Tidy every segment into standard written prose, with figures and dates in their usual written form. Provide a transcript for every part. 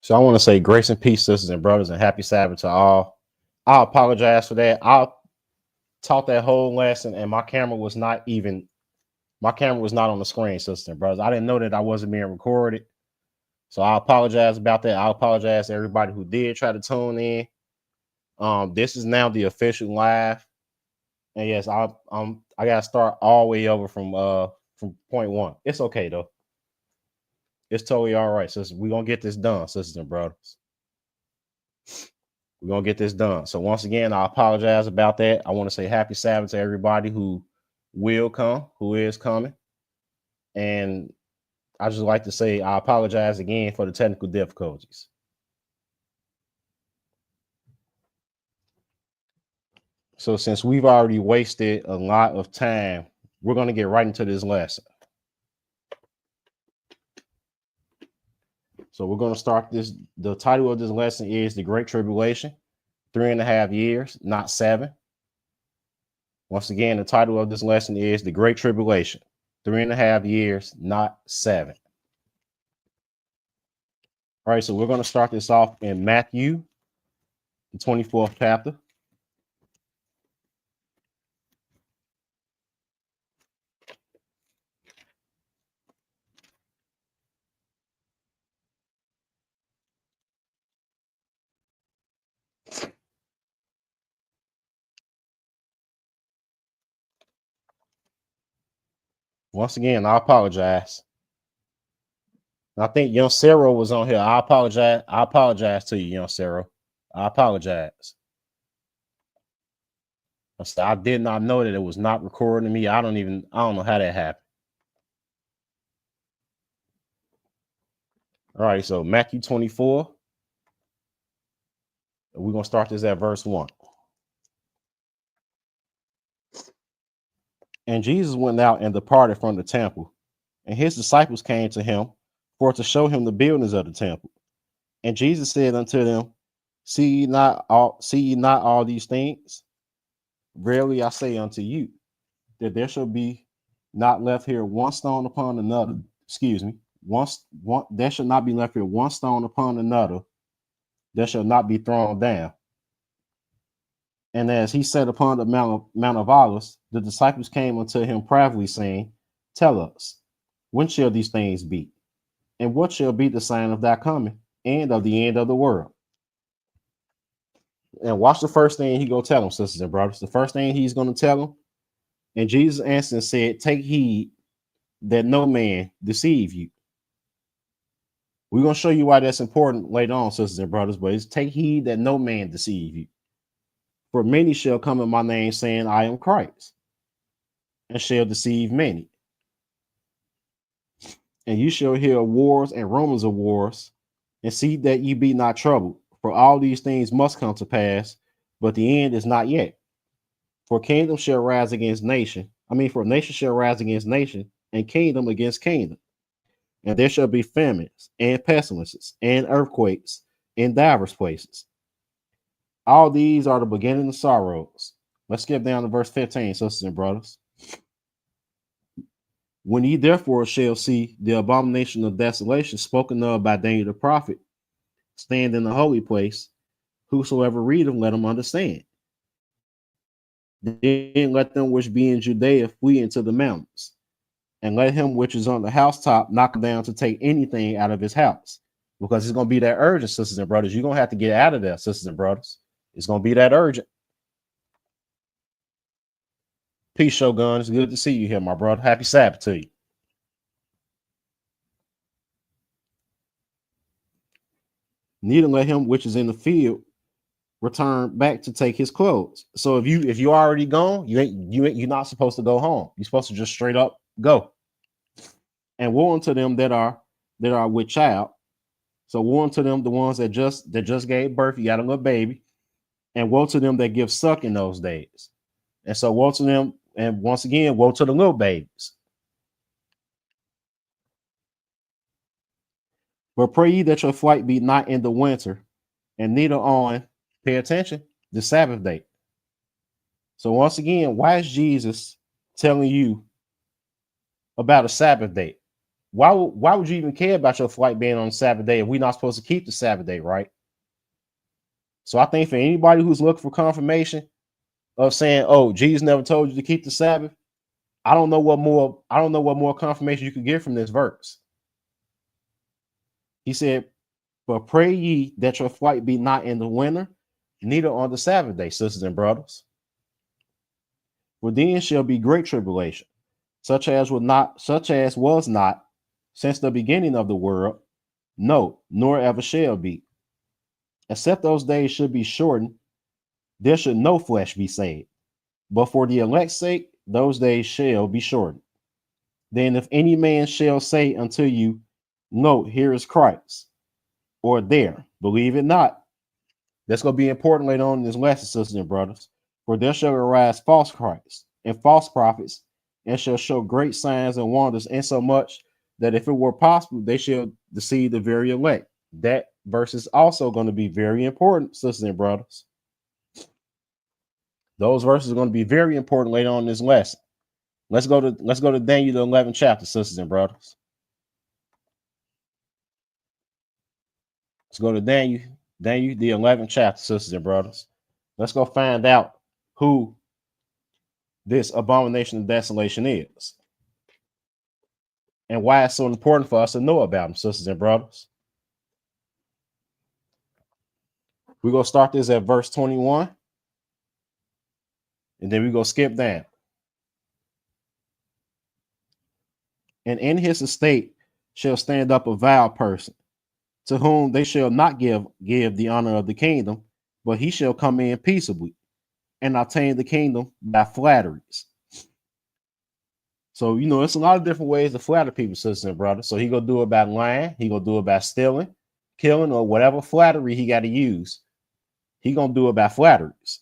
So I want to say grace and peace, sisters and brothers, and happy Sabbath to all. I apologize for that. I taught that whole lesson, and my camera was not on the screen, sisters and brothers. I didn't know that I wasn't being recorded. So I apologize about that. I apologize to everybody who did try to tune in. This is now the official live. And yes, I gotta start all the way over from point one. It's okay though. It's totally all right, sisters. We're gonna get this done, sisters and brothers. We're gonna get this done. So once again, I apologize about that. I want to say happy Sabbath to everybody who will come, who is coming. And I just like to say I apologize again for the technical difficulties. So since we've already wasted a lot of time, we're going to get right into this lesson. So we're going to start this. The title of this lesson is The Great Tribulation, 3.5 years, not 7. Once again, the title of this lesson is The Great Tribulation, 3.5 years, not 7. All right, so we're going to start this off in Matthew, the 24th chapter. Once again, I apologize. I think young Sarah was on here. I apologize. I apologize to you, young Sarah. I apologize. I did not know that it was not recording me. I don't know how that happened. All right, so Matthew 24. We're going to start this at verse 1. And Jesus went out and departed from the temple, and his disciples came to him for to show him the buildings of the temple. And Jesus said unto them, See ye not all these things? Verily I say unto you, that there shall be not left here one stone upon another. Excuse me. There shall not be left here one stone upon another that shall not be thrown down. And as he sat upon the Mount of Olives, the disciples came unto him privately, saying, Tell us, when shall these things be? And what shall be the sign of thy coming and of the end of the world? And watch the first thing he go tell them, sisters and brothers. The first thing he's going to tell them. And Jesus answered and said, Take heed that no man deceive you. We're going to show you why that's important later on, sisters and brothers, but it's take heed that no man deceive you. For many shall come in my name, saying, I am Christ, and shall deceive many. And you shall hear of wars and rumors of wars, and see that ye be not troubled. For all these things must come to pass, but the end is not yet. For kingdom shall rise against nation. For nation shall rise against nation, and kingdom against kingdom. And there shall be famines and pestilences and earthquakes in divers places. All these are the beginning of sorrows. Let's skip down to verse 15, sisters and brothers. When ye therefore shall see the abomination of desolation spoken of by Daniel the prophet stand in the holy place, whosoever readeth, let him understand. Then let them which be in Judea flee into the mountains, and let him which is on the housetop knock down to take anything out of his house. Because it's going to be that urgent, sisters and brothers. You're going to have to get out of there, sisters and brothers. It's going to be that urgent. Peace, Shogun. It's good to see you here, my brother. Happy Sabbath to you. Neither let him which is in the field return back to take his clothes. So if you already gone, you're not supposed to go home. You're supposed to just straight up go. And woe unto them that are with child. So woe unto them, the ones that just gave birth. You got a little baby. And woe to them that give suck in those days. And so woe to them, and once again, woe to the little babies. But pray ye that your flight be not in the winter, and neither on, pay attention, the Sabbath day. So once again, why is Jesus telling you about a Sabbath day? why would you even care about your flight being on the Sabbath day if we're not supposed to keep the Sabbath day, right? So I think for anybody who's looking for confirmation of saying, oh, Jesus never told you to keep the Sabbath, I don't know what more confirmation you could get from this verse. He said, but pray ye that your flight be not in the winter, neither on the Sabbath day, sisters and brothers. For then shall be great tribulation, such as was not since the beginning of the world, no, nor ever shall be. Except those days should be shortened, there should no flesh be saved. But for the elect's sake, those days shall be shortened. Then if any man shall say unto you, no, here is Christ, or there, believe it not. That's going to be important later on in this lesson, sisters and brothers. For there shall arise false Christs and false prophets, and shall show great signs and wonders, insomuch that if it were possible, they shall deceive the very elect. That verse is also going to be very important, sisters and brothers. Those verses are going to be very important later on in this lesson. Let's go to Daniel the 11th chapter, sisters and brothers. Let's go to Daniel the 11th chapter, sisters and brothers. Let's go find out who this abomination of desolation is and why it's so important for us to know about them, sisters and brothers. We're going to start this at verse 21, and then we're going to skip down. And in his estate shall stand up a vile person, to whom they shall not give the honor of the kingdom, but he shall come in peaceably and obtain the kingdom by flatteries. So, it's a lot of different ways to flatter people, sisters and brothers. So he gonna do it by lying, he gonna do it by stealing, killing, or whatever flattery he got to use. He gonna do it by flatteries.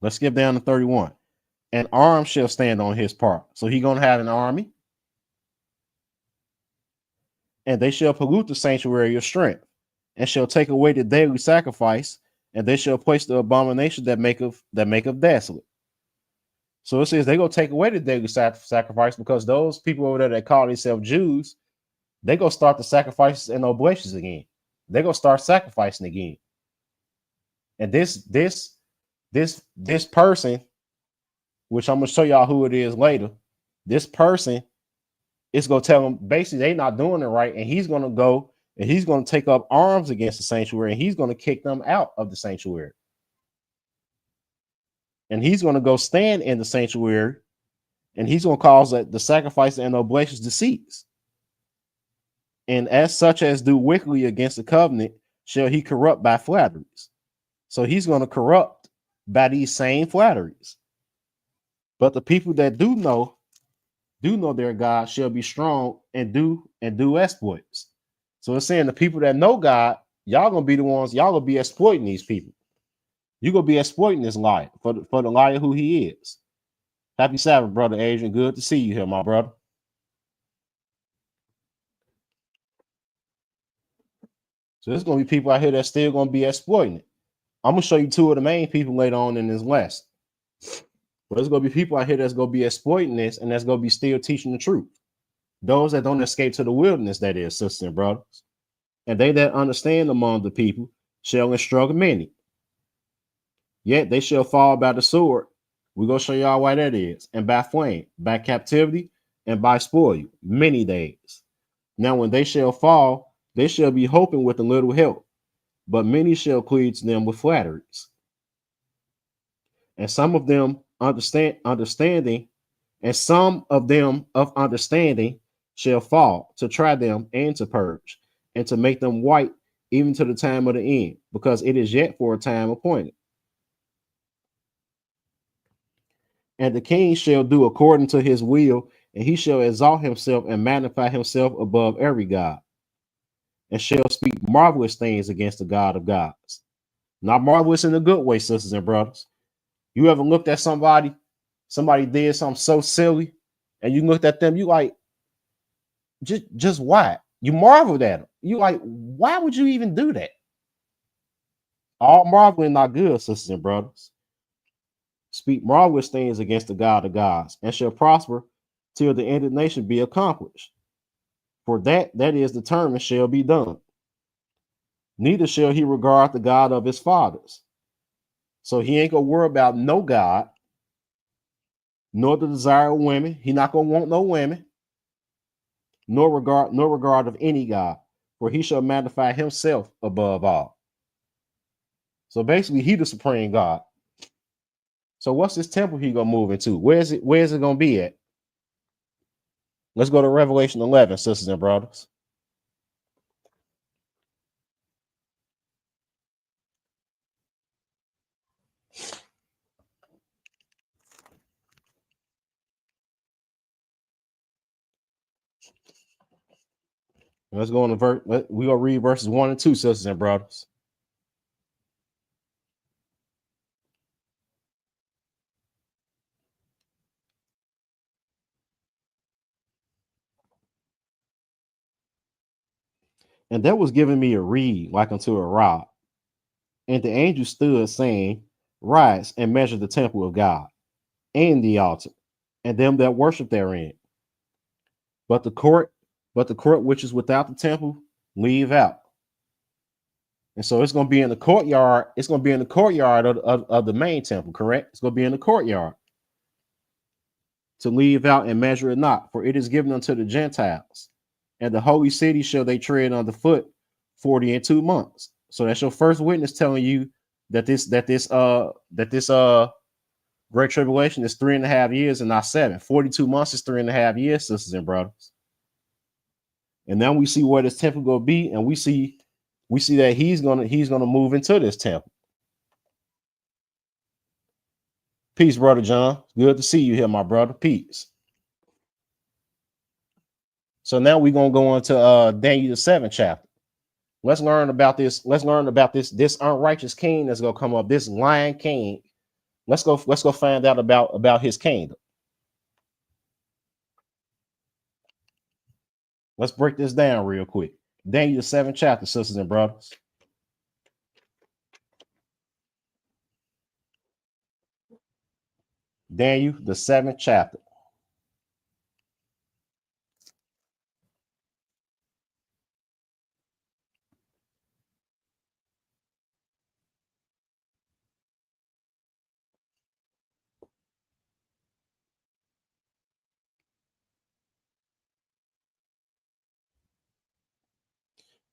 Let's skip down to 31. An arm shall stand on his part. So he gonna have an army. And they shall pollute the sanctuary of strength, and shall take away the daily sacrifice, and they shall place the abomination that maketh desolate. So it says they gonna take away the daily sacrifice, because those people over there that call themselves Jews, they gonna start the sacrifices and oblations again. They gonna start sacrificing again. And this person, which I'm gonna show y'all who it is later, this person is gonna tell them basically they not doing it right, and he's gonna go and he's gonna take up arms against the sanctuary, and he's gonna kick them out of the sanctuary. And he's gonna go stand in the sanctuary, and he's gonna cause the sacrifice and oblations to cease. And as such as do wickedly against the covenant, shall he corrupt by flatteries. So he's gonna corrupt by these same flatteries. But the people that do know their God shall be strong and do exploits. So it's saying the people that know God, y'all gonna be the ones, y'all gonna be exploiting these people. You're gonna be exploiting this liar for the liar who he is. Happy Sabbath, brother Adrian. Good to see you here, my brother. So there's gonna be people out here that's still gonna be exploiting it. I'm gonna show you two of the main people later on in this lesson. But there's gonna be people out here that's gonna be exploiting this, and that's gonna be still teaching the truth. Those that don't escape to the wilderness, that is, sisters and brothers. And they that understand among the people shall instruct many. Yet they shall fall by the sword. We're gonna show y'all why that is. And by flame, by captivity, and by spoil, many days. Now when they shall fall, they shall be hoping with a little help, but many shall cleave to them with flatteries. And some of them understanding, and some of them of understanding shall fall, to try them and to purge, and to make them white even to the time of the end, because it is yet for a time appointed. And the king shall do according to his will, and he shall exalt himself and magnify himself above every god, and shall speak marvelous things against the God of gods. Not marvelous in a good way, sisters and brothers. You ever looked at somebody did something so silly, and you looked at them, you like, just why? You marveled at them. You like, why would you even do that? All marveling not good, sisters and brothers. speak marvelous things against the God of gods, and shall prosper till the indignation be accomplished. For that is determined shall be done. Neither shall he regard the God of his fathers. So he ain't gonna worry about no God, nor the desire of women. He not gonna want no women, nor regard of any God, for he shall magnify himself above all. So basically, he the supreme God. So what's this temple he gonna move into? Where is it gonna be at? Let's go to Revelation 11, sisters and brothers. Let's go on to verse. We gonna read verses 1 and 2, sisters and brothers. And there was given me a reed like unto a rod, and the angel stood, saying, rise and measure the temple of God, and the altar, and them that worship therein. But the court, which is without the temple, leave out. And so it's going to be in the courtyard. It's going to be in the courtyard of the main temple, correct? It's going to be in the courtyard. To leave out and measure it not, for it is given unto the Gentiles. And the holy city shall they tread underfoot 40 and 2 months. So that's your first witness telling you that this great tribulation is 3.5 years and not 7. 42 months is 3.5 years, sisters and brothers. And now we see where this temple gonna be, and we see that he's gonna move into this temple. Peace, brother John. Good to see you here, my brother. Peace. So now we're gonna go into Daniel the 7th chapter. Let's learn about this. Let's learn about this unrighteous king that's gonna come up. This lion king. Let's go find out about his kingdom. Let's break this down real quick. Daniel the 7th chapter, sisters and brothers. Daniel the 7th chapter.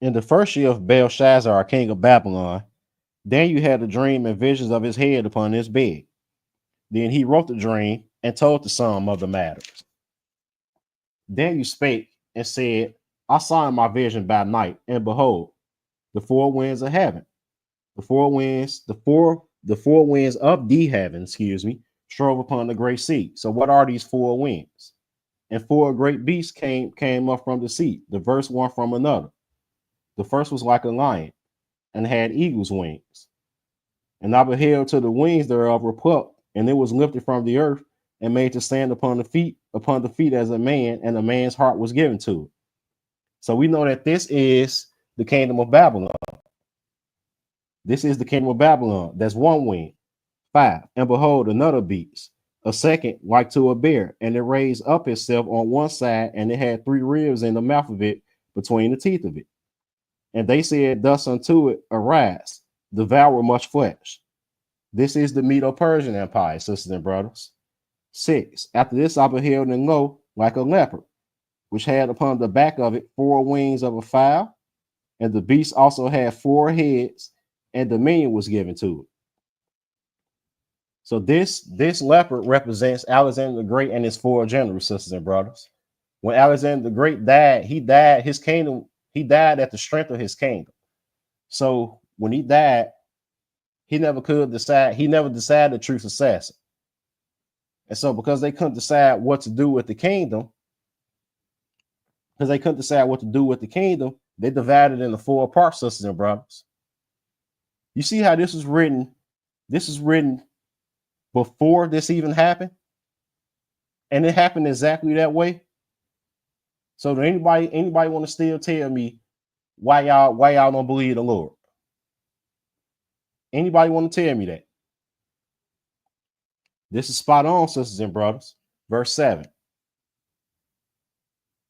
In the first year of Belshazzar, king of Babylon, Daniel had a dream and visions of his head upon his bed. Then he wrote the dream and told the sum of the matters. Daniel spake and said, I saw in my vision by night, and behold, the four winds of heaven, the four winds of the heaven, strove upon the great sea. So what are these four winds? And four great beasts came up from the sea, diverse one from another. The first was like a lion, and had eagle's wings. And I beheld till the wings thereof were plucked, and it was lifted from the earth, and made to stand upon the feet as a man, and a man's heart was given to it. So we know that this is the kingdom of Babylon. This is the kingdom of Babylon. That's one wing. 5. And behold, another beast, a second like to a bear, and it raised up itself on one side, and it had 3 ribs in the mouth of it, between the teeth of it. And they said thus unto it, arise, devour much flesh. This is the Medo-Persian Empire, sisters and brothers. 6. After this I beheld, and lo, like a leopard, which had upon the back of it 4 wings of a fowl, and the beast also had 4 heads, and dominion was given to it. So this leopard represents Alexander the Great and his 4 generals, sisters and brothers. When Alexander the Great died, he died at the strength of his kingdom. So when he died, he never decided the true successor. And so because they couldn't decide what to do with the kingdom, they divided into 4 parts, sisters and brothers. You see how this was written? This is written before this even happened. And it happened exactly that way. So do anybody want to still tell me why y'all don't believe the Lord? Anybody want to tell me that? This is spot on, sisters and brothers. Verse 7.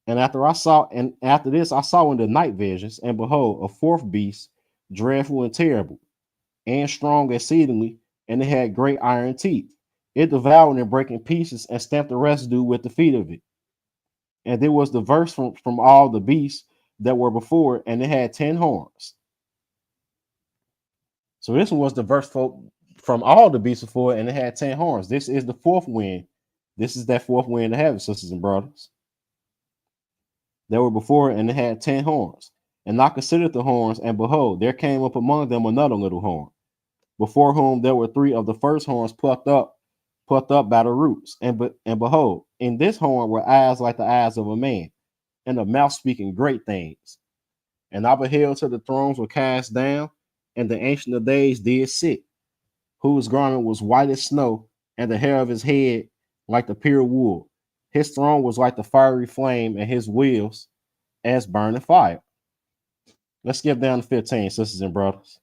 And after this, I saw in the night visions, and behold, a fourth beast, dreadful and terrible, and strong exceedingly, and it had great iron teeth. It devoured and brake in pieces, and stamped the residue with the feet of it. And there was diverse from all the beasts that were before it, and it had 10 horns. So this one was diverse from all the beasts before it, and it had 10 horns. This is the fourth wind. This is that fourth wind of heaven, sisters and brothers. That were before it, and it had 10 horns. And I considered the horns, and behold, there came up among them another little horn, before whom there were 3 of the first horns plucked up by the roots. And behold, in this horn were eyes like the eyes of a man, and a mouth speaking great things. And I beheld till the thrones were cast down, and the Ancient of Days did sit, whose garment was white as snow, and the hair of his head like the pure wool. His throne was like the fiery flame, and his wheels as burning fire. Let's skip down to 15, sisters and brothers.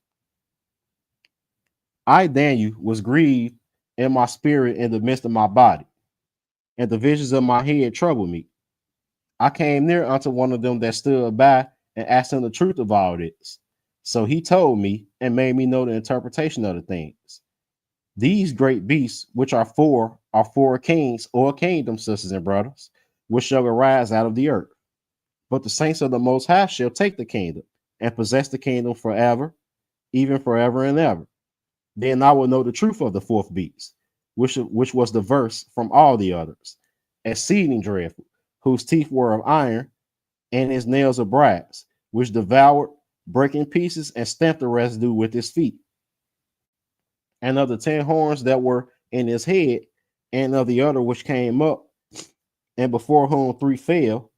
I, Daniel, was grieved in my spirit in the midst of my body, and the visions of my head troubled me. I came near unto one of them that stood by, and asked him the truth of all this. So he told me, and made me know the interpretation of the things. These great beasts, which are four kings or kingdoms, sisters and brothers, which shall arise out of the earth. But the saints of the Most High shall take the kingdom, and possess the kingdom forever, even forever and ever. Then I will know the truth of the fourth beast, which was diverse from all the others, exceeding dreadful, whose teeth were of iron, and his nails of brass, which devoured, brake in pieces, and stamped the residue with his feet. And of the 10 horns that were in his head, and of the other which came up, and before whom 3 fell.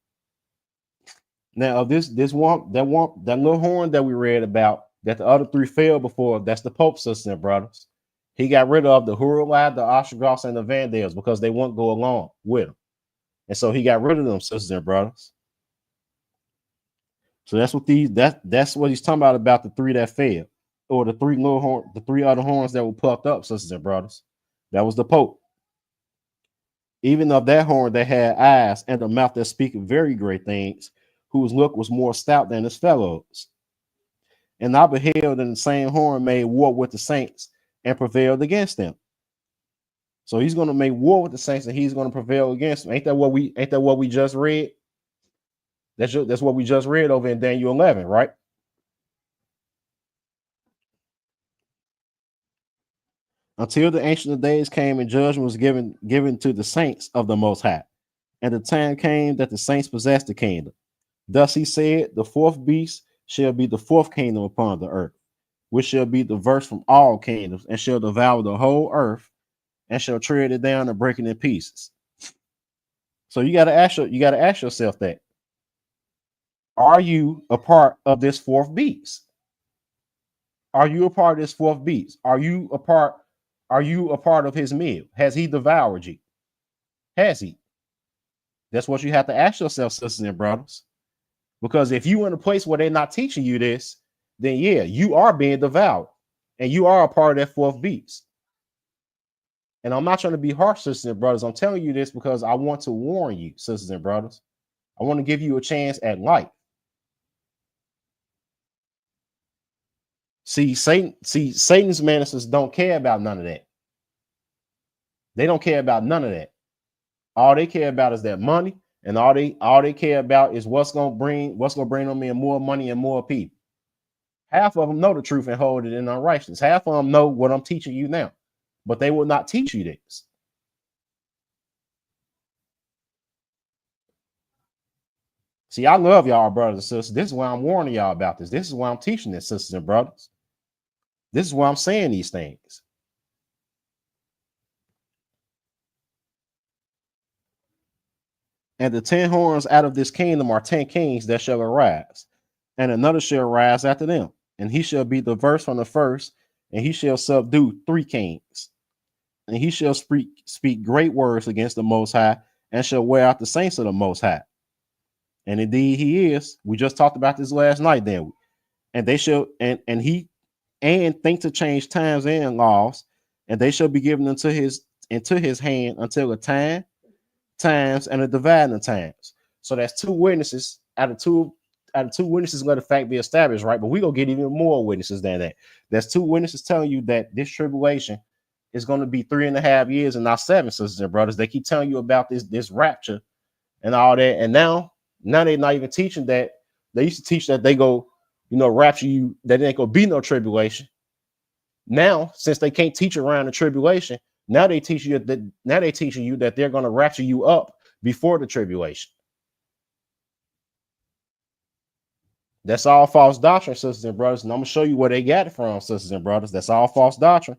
Now of that little horn that we read about, that the other 3 fell before, that's the Pope, sisters and brothers. He got rid of the Hurulai, the Ostrogoths, and the Vandals because they won't go along with him. And so he got rid of them, sisters and brothers. So that's what he's talking about the 3 that fell, or the 3 other horns that were plucked up, sisters and brothers. That was the Pope. Even of that horn that had eyes, and a mouth that speaketh very great things, whose look was more stout than his fellows. And I beheld, and the same horn made war with the saints, and prevailed against them. So he's going to make war with the saints, and he's going to prevail against them. Ain't that what we just read? That's what we just read over in Daniel 11, right? Until the Ancient of Days came, and judgment was given to the saints of the Most High. And the time came that the saints possessed the kingdom. Thus he said, the fourth beast shall be the fourth kingdom upon the earth, which shall be diverse from all kingdoms, and shall devour the whole earth, and shall tread it down and break it in pieces. So you got to ask yourself that. Are you a part of this fourth beast? Are you a part of this fourth beast? Are you a part of his meal? Has he devoured you? Has he? That's what you have to ask yourself, sisters and brothers. Because if you're in a place where they're not teaching you this, then yeah, you are being devoured, and you are a part of that fourth beast. And I'm not trying to be harsh, sisters and brothers. I'm telling you this because I want to warn you, sisters and brothers. I want to give you a chance at life. Satan's ministers don't care about none of that. They don't care about none of that. All they care about is that money, and all they care about is what's gonna bring them in more money and more people. Half of them know the truth and hold it in unrighteousness. Half of them know what I'm teaching you now, but they will not teach you this. See, I love y'all, brothers and sisters. This is why I'm warning y'all about this. This is why I'm teaching this, sisters and brothers. This is why I'm saying these things. And the 10 horns out of this kingdom are 10 kings that shall arise, and another shall rise after them, and he shall be diverse from the first, and he shall subdue 3 kings, and he shall speak great words against the Most High, and shall wear out the saints of the Most High. And indeed he is. We just talked about this last night, then. And they shall and think to change times and laws, and they shall be given unto into his hand until the times, and the dividing of times. So that's two witnesses out of two witnesses let the fact be established, right? But we gonna get even more witnesses than that. There's two witnesses telling you that this tribulation is going to be 3.5 years and not 7, sisters and brothers. They keep telling you about this rapture and all that, and now they're not even teaching that. They used to teach that they go, rapture you, that there ain't gonna be no tribulation. Now, since they can't teach around the tribulation, now they teach you that teaching you that they're going to rapture you up before the tribulation. That's all false doctrine, sisters and brothers. And I'm gonna show you where they got it from, sisters and brothers. That's all false doctrine.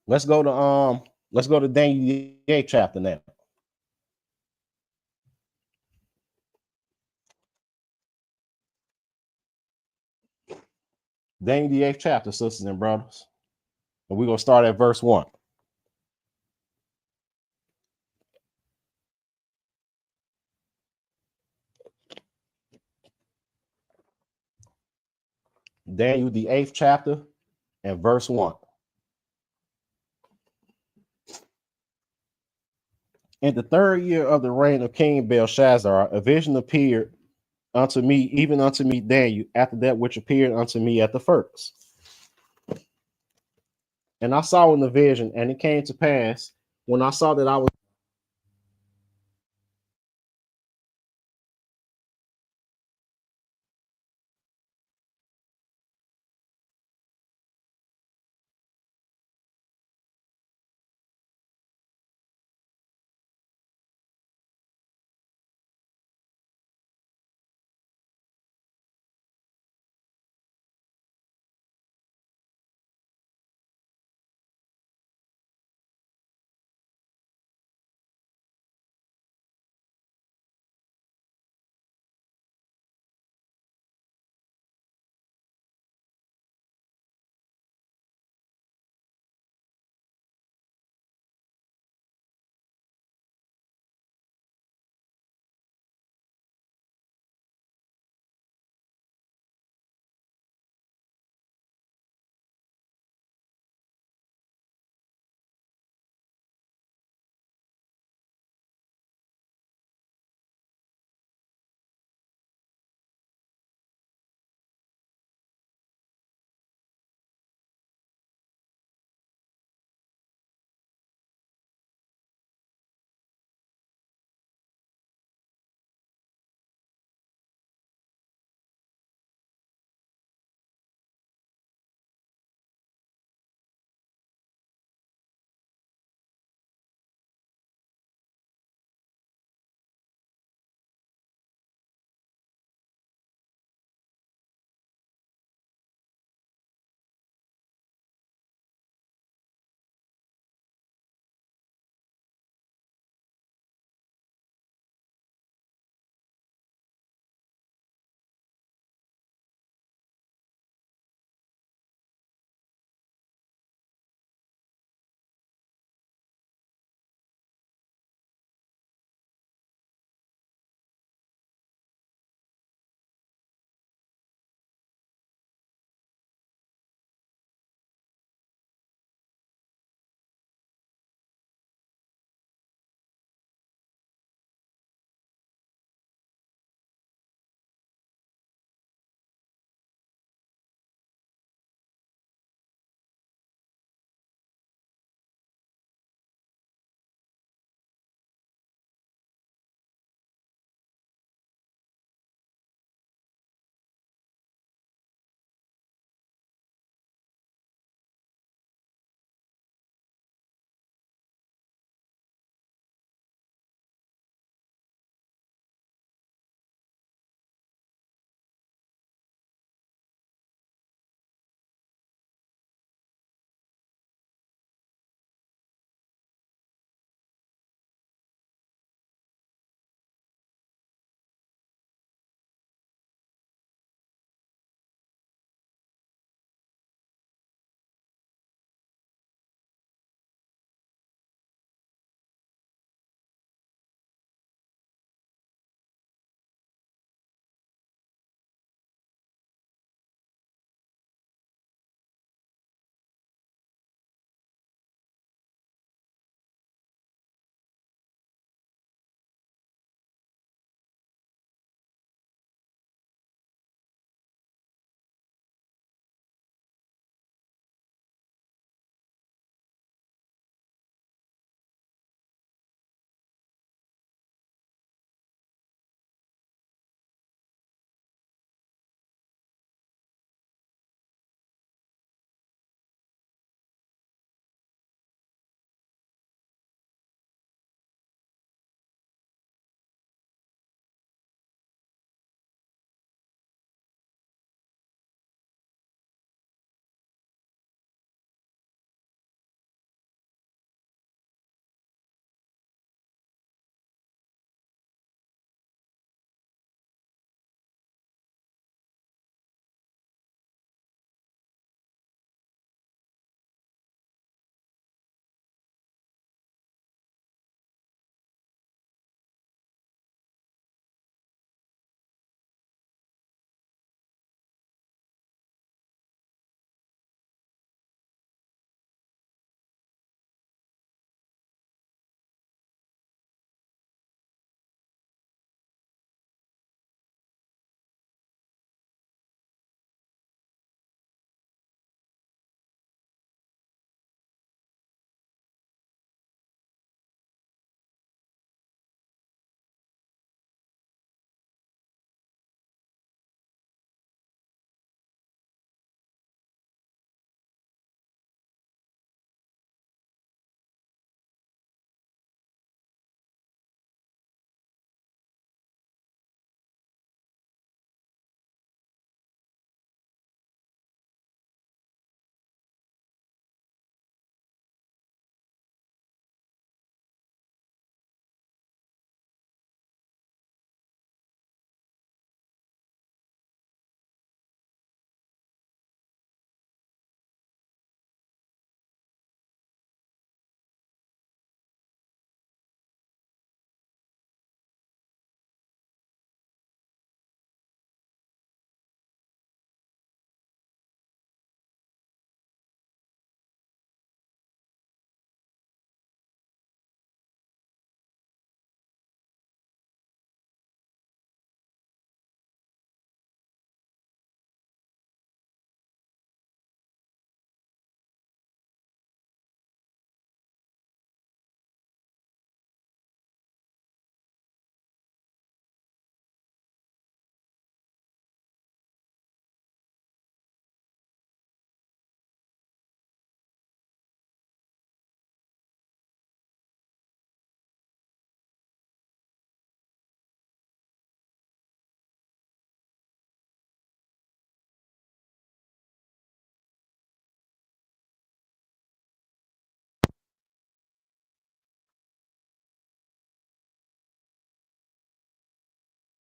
Let's go to Daniel the 8th chapter now. Daniel the 8th chapter, sisters and brothers. And we're gonna start at verse 1. Daniel the 8th chapter and verse 1. In the 3rd year of the reign of King Belshazzar, a vision appeared unto me, even unto me, Daniel, after that which appeared unto me at the first. And I saw in the vision, and it came to pass when I saw that I was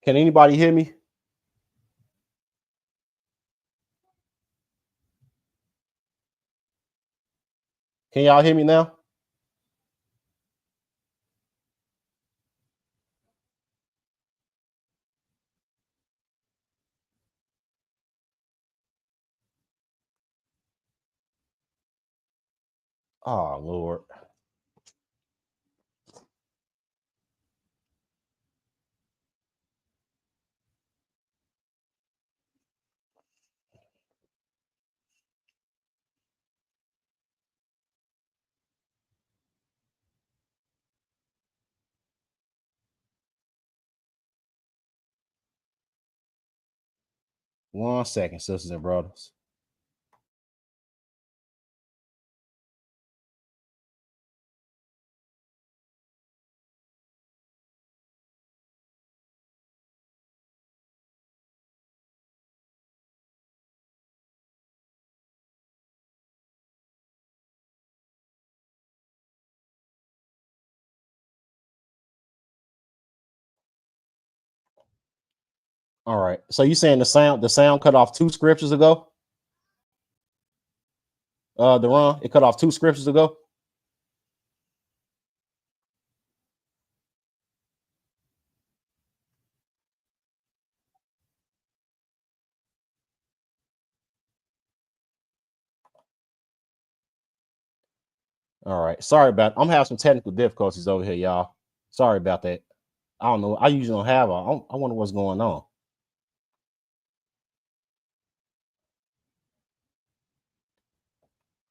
Can anybody hear me? Can y'all hear me now? Oh Lord. One second, sisters and brothers. All right. So you saying the sound cut off 2 scriptures ago? Deron, it cut off 2 scriptures ago. All right. Sorry about I'm having some technical difficulties over here, y'all. Sorry about that. I don't know. I usually don't have I wonder what's going on.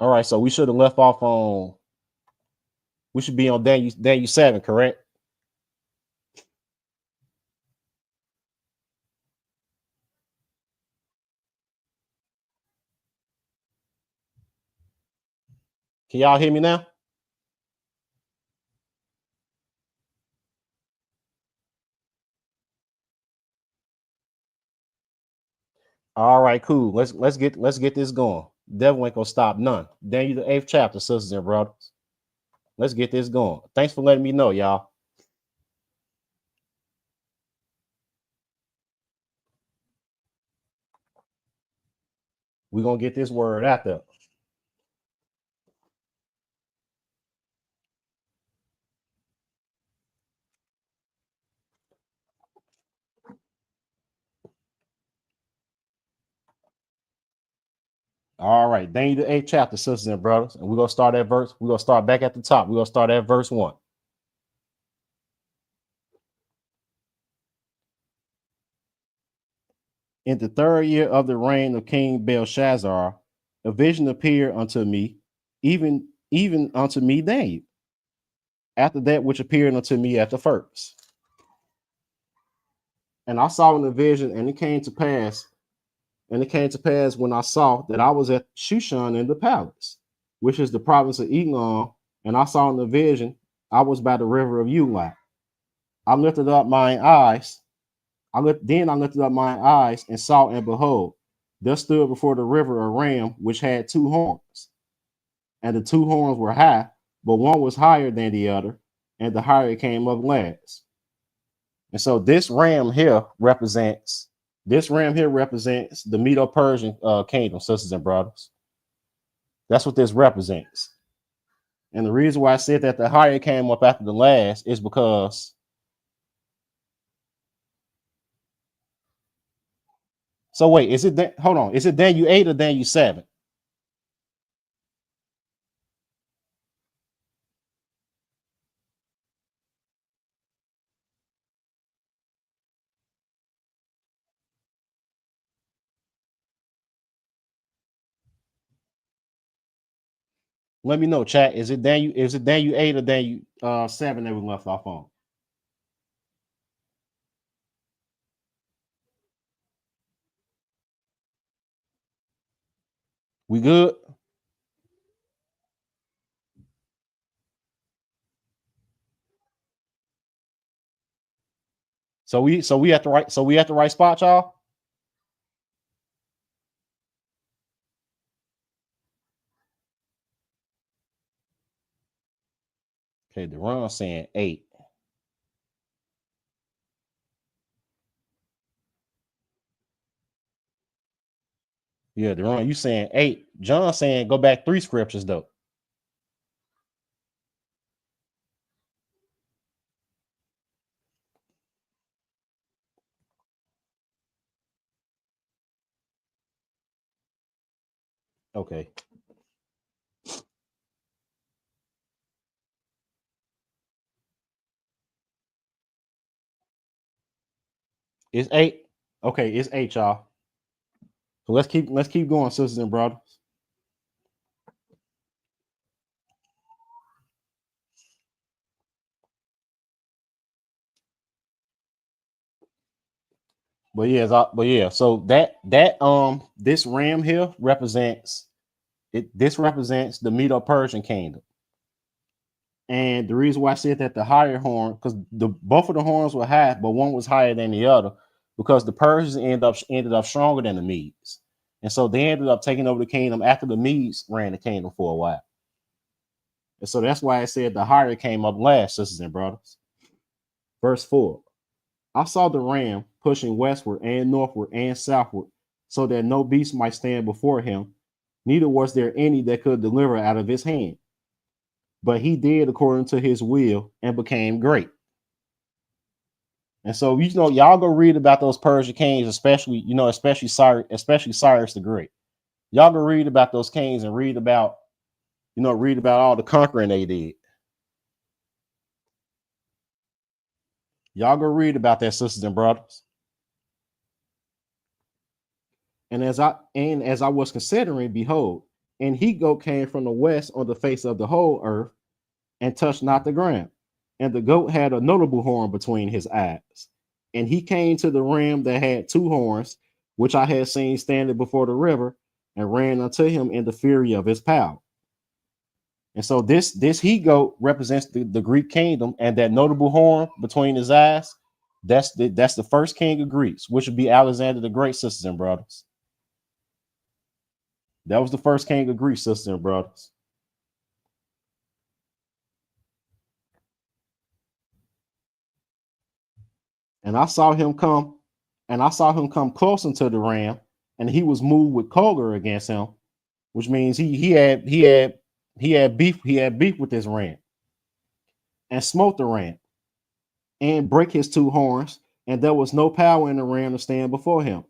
All right, so we should have left off on we should be on Daniel 7, correct? Can y'all hear me now? All right, cool. Let's get this going. Devil ain't gonna stop none. Daniel the 8th chapter, sisters and brothers. Let's get this going. Thanks for letting me know, y'all. We're gonna get this word out there. All right, Daniel the 8th chapter, sisters and brothers. And we're gonna start at verse. We're gonna start back at the top. We're gonna start at verse 1. In the 3rd year of the reign of King Belshazzar, a vision appeared unto me, even unto me Daniel, after that which appeared unto me at the first. And I saw in the vision, and it came to pass when I saw that I was at Shushan in the palace, which is the province of Elam, and I saw in the vision, I was by the river of Ulai. I lifted up mine eyes. I lifted up mine eyes and saw, and behold, there stood before the river a ram which had 2 horns, and the 2 horns were high, but one was higher than the other, and the higher came up last. And so this ram here represents the Medo-Persian kingdom, sisters and brothers. That's what this represents. And the reason why I said that the higher came up after the last is because. So wait, hold on? Is it Daniel 8 or Daniel 7? Let me know, chat. Is it Daniel? Is it Daniel 8 or Daniel 7 that we left off on? We good? So we at the right spot, y'all. Okay, the run saying 8. Yeah, the wrong. You saying 8. John saying go back 3 scriptures though. Okay. It's 8. Okay, it's 8, y'all. So let's keep going, sisters and brothers. So that this ram here represents it. This represents the Medo-Persian kingdom. And the reason why I said that the higher horn, because the both of the horns were high, but one was higher than the other, because the Persians ended up stronger than the Medes. And so they ended up taking over the kingdom after the Medes ran the kingdom for a while. And so that's why I said the higher came up last, sisters and brothers. Verse 4. I saw the ram pushing westward and northward and southward, so that no beast might stand before him, neither was there any that could deliver out of his hand. But he did according to his will and became great. And so, y'all go read about those Persian kings, especially Cyrus the Great. Y'all go read about those kings and read about all the conquering they did. Y'all go read about that, sisters and brothers. And as I was considering, behold, and he goat came from the west on the face of the whole earth, and touched not the ground. And the goat had a notable horn between his eyes. And he came to the ram that had 2 horns, which I had seen standing before the river, and ran unto him in the fury of his power. And so this he goat represents the Greek kingdom, and that notable horn between his eyes, that's the first king of Greece, which would be Alexander the Great, sisters and brothers. That was the first king of Greece, sisters and brothers. And I saw him come close unto the ram, and he was moved with choler against him, which means he had beef with this ram, and smote the ram, and break his 2 horns, and there was no power in the ram to stand before him.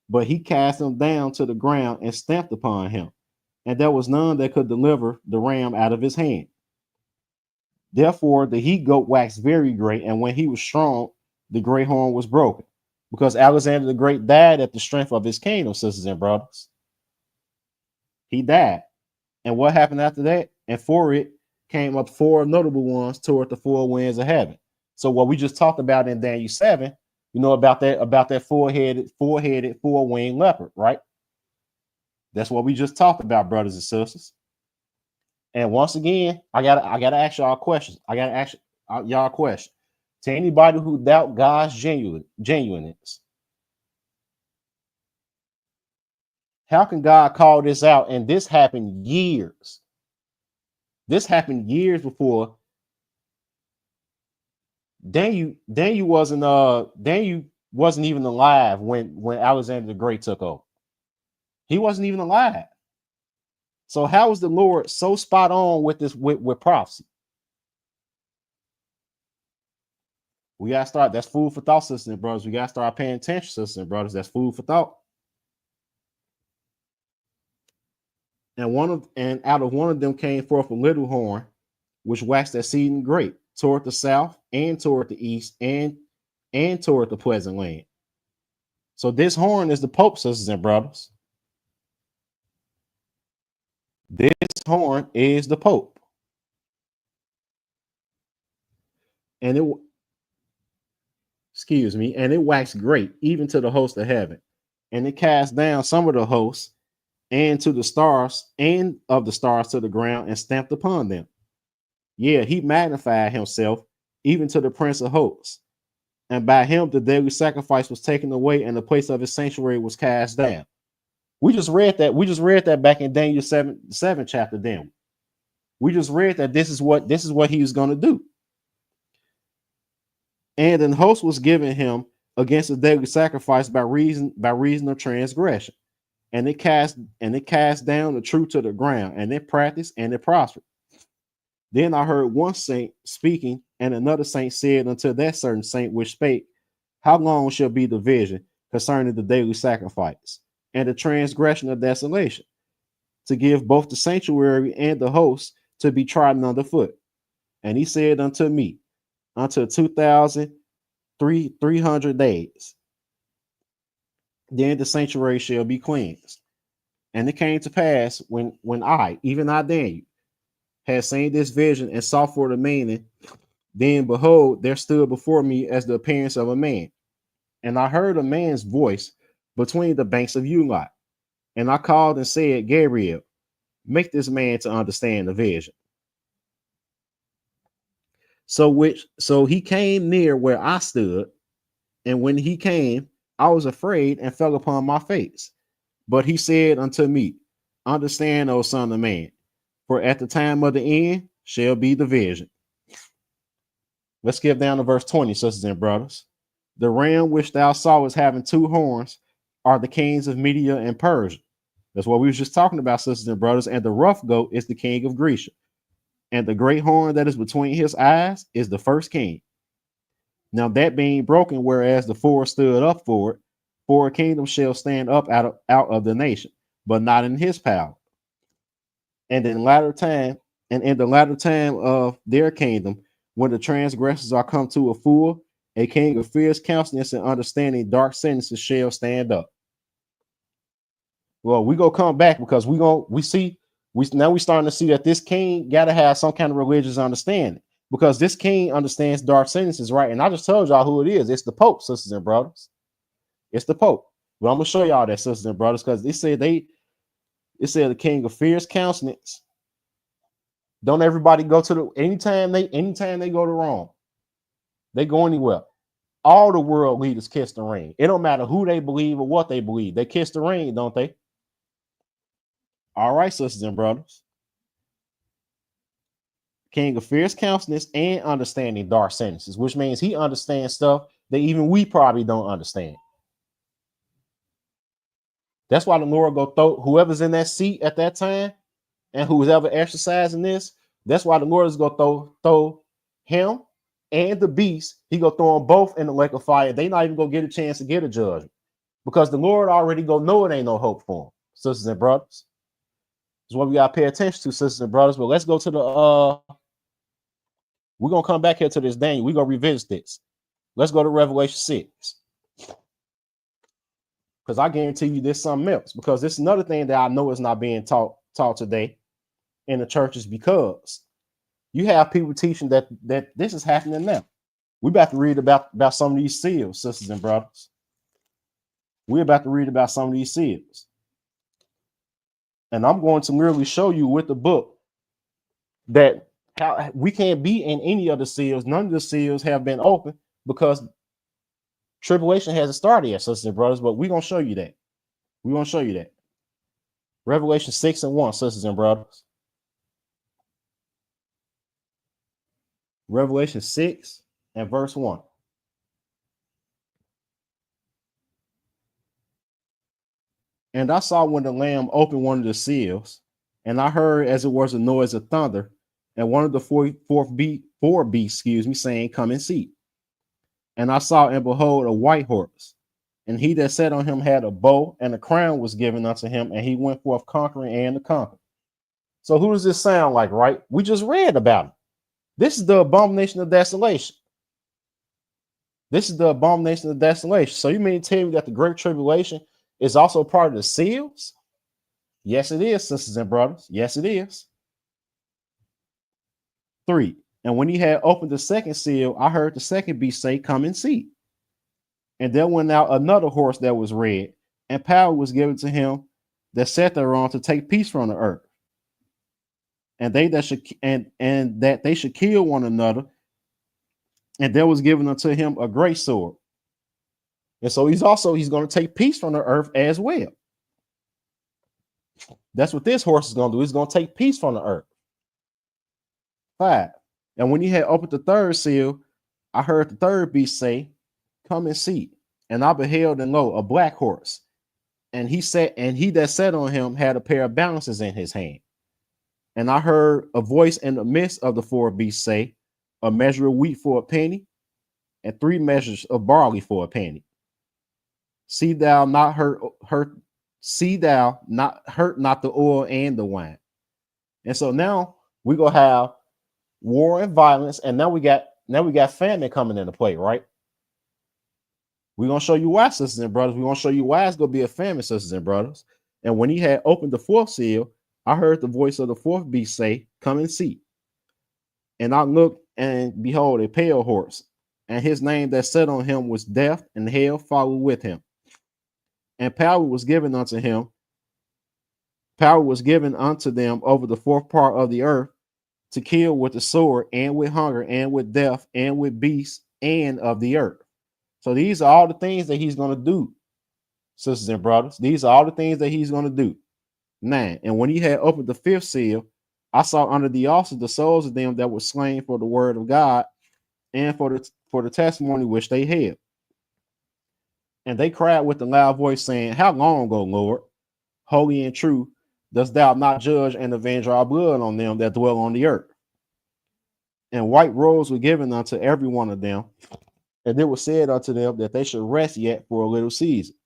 But he cast him down to the ground and stamped upon him, and there was none that could deliver the ram out of his hand. Therefore, the he goat waxed very great, and when he was strong, the great horn was broken. Because Alexander the Great died at the strength of his kingdom, sisters and brothers. He died. And what happened after that? And for it came up 4 notable ones toward the 4 winds of heaven. So what we just talked about in Daniel 7, about that four-headed, 4-winged leopard, right? That's what we just talked about, brothers and sisters. And once again, I gotta ask y'all questions. I gotta ask y'all a question. To anybody who doubt God's genuineness, how can God call this out? And this happened years. This happened years before Daniel wasn't even alive when Alexander the Great took over. He wasn't even alive. So how is the Lord so spot on with this with prophecy? We gotta start. That's food for thought, sisters and brothers. We gotta start paying attention, sisters and brothers. That's food for thought. And out of one of them came forth a little horn, which waxed exceeding great toward the south and toward the east and toward the pleasant land. So this horn is the Pope, sisters and brothers. This horn is the Pope, and it waxed great even to the host of heaven, and it cast down some of the hosts and to the stars and of the stars to the ground and stamped upon them. Yeah, he magnified himself even to the prince of hosts. And by him the daily sacrifice was taken away, and the place of his sanctuary was cast down. We just read that. We just read that back in Daniel 7 chapter. Then we just read that this is what he was going to do. And an host was given him against the daily sacrifice by reason of transgression. and it cast down the truth to the ground, and it practiced and it prospered. Then I heard one saint speaking, and another saint said unto that certain saint which spake, how long shall be the vision concerning the daily sacrifice and the transgression of desolation, to give both the sanctuary and the host to be trodden underfoot? And he said unto me, unto 2,300 days, then the sanctuary shall be cleansed. And it came to pass when I, even I Daniel, had seen this vision and saw for the meaning, then behold, there stood before me as the appearance of a man. And I heard a man's voice between the banks of Ulai. And I called and said, Gabriel, make this man to understand the vision. So he came near where I stood, and when he came, I was afraid and fell upon my face. But he said unto me, understand, O son of man, for at the time of the end shall be the vision. Let's skip down to verse 20, sisters and brothers. The ram which thou sawest having two horns are the kings of Media and Persia. That's what we was just talking about, sisters and brothers. And the rough goat is the king of Grecia. And the great horn that is between his eyes is the first king. Now that being broken, whereas the four stood up for it, for a kingdom shall stand up out of the nation, but not in his power. And in the latter time of their kingdom, when the transgressors are come to a full, a king of fierce countenance and understanding dark sentences shall stand up. Well, we go come back because we starting to see that this king got to have some kind of religious understanding, because this king understands dark sentences, right? And I just told y'all who it is. It's the Pope, sisters and brothers. It's the Pope. But I'm gonna show y'all that, sisters and brothers, because it said the king of fierce countenance. Don't everybody go to the anytime they go to Rome, they go anywhere. All the world leaders kiss the ring. It don't matter who they believe or what they believe. They kiss the ring, don't they? All right, sisters and brothers. King of fierce countenance and understanding dark sentences, which means he understands stuff that even we probably don't understand. That's why the Lord go throw whoever's in that seat at that time and who's ever exercising this. That's why the Lord is gonna throw him and the beast. He gonna throw them both in the lake of fire. They not even gonna get a chance to get a judgment, because the Lord already gonna know it ain't no hope for them, sisters and brothers. That's what we gotta pay attention to, sisters and brothers. But let's go to the we're gonna come back here to this Daniel. We're gonna revisit this. Let's go to Revelation 6. Because I guarantee you there's something else. Because this is another thing that I know is not being taught today in the churches, because you have people teaching that this is happening now. We're about to read about some of these seals, sisters and brothers. We're about to read about some of these seals. And I'm going to literally show you with the book that how we can't be in any of the seals. None of the seals have been open because tribulation hasn't started yet, sisters and brothers. But we're going to show you that. We're going to show you that. Revelation 6:1, sisters and brothers. Revelation 6 and verse 1. And I saw when the Lamb opened one of the seals, and I heard as it was a noise of thunder, and one of the four beasts, saying, come and see. And I saw and behold a white horse, and he that sat on him had a bow, and a crown was given unto him, and he went forth conquering and to conquer. So who does this sound like, right? We just read about it. This is the abomination of desolation. This is the abomination of desolation. So you mean to tell me that the great tribulation is also part of the seals? Yes, it is, sisters and brothers. Yes, it is. 3. And when he had opened the second seal, I heard the second beast say, come and see. And there went out another horse that was red, and power was given to him that sat thereon to take peace from the earth. And that they should kill one another. And there was given unto him a great sword. And so he's going to take peace from the earth as well. That's what this horse is going to do. He's going to take peace from the earth. 5. And when he had opened the third seal, I heard the third beast say, come and see. And I beheld, and lo, a black horse. And he that sat on him had a pair of balances in his hand. And I heard a voice in the midst of the four beasts say, a measure of wheat for a penny, and 3 measures of barley for a penny. See thou not hurt not the oil and the wine. And so now we're gonna have war and violence, and now we got famine coming into play, right? We're gonna show you why, sisters and brothers. We're gonna show you why it's gonna be a famine, sisters and brothers. And when he had opened the 4th seal, I heard the voice of the 4th beast say, come and see. And I looked, and behold, a pale horse, and his name that sat on him was Death, and hell followed with him. And power was given unto him. Power was given unto them over the 4th part of the earth to kill with the sword, and with hunger, and with death, and with beasts, and of the earth. So these are all the things that he's going to do, sisters and brothers. These are all the things that he's going to do. 9. And when he had opened the 5th seal, I saw under the altar the souls of them that were slain for the word of God and for the testimony which they had. And they cried with a loud voice, saying, how long, O Lord, holy and true, dost thou not judge and avenge our blood on them that dwell on the earth? And white robes were given unto every one of them, and it was said unto them that they should rest yet for a little season,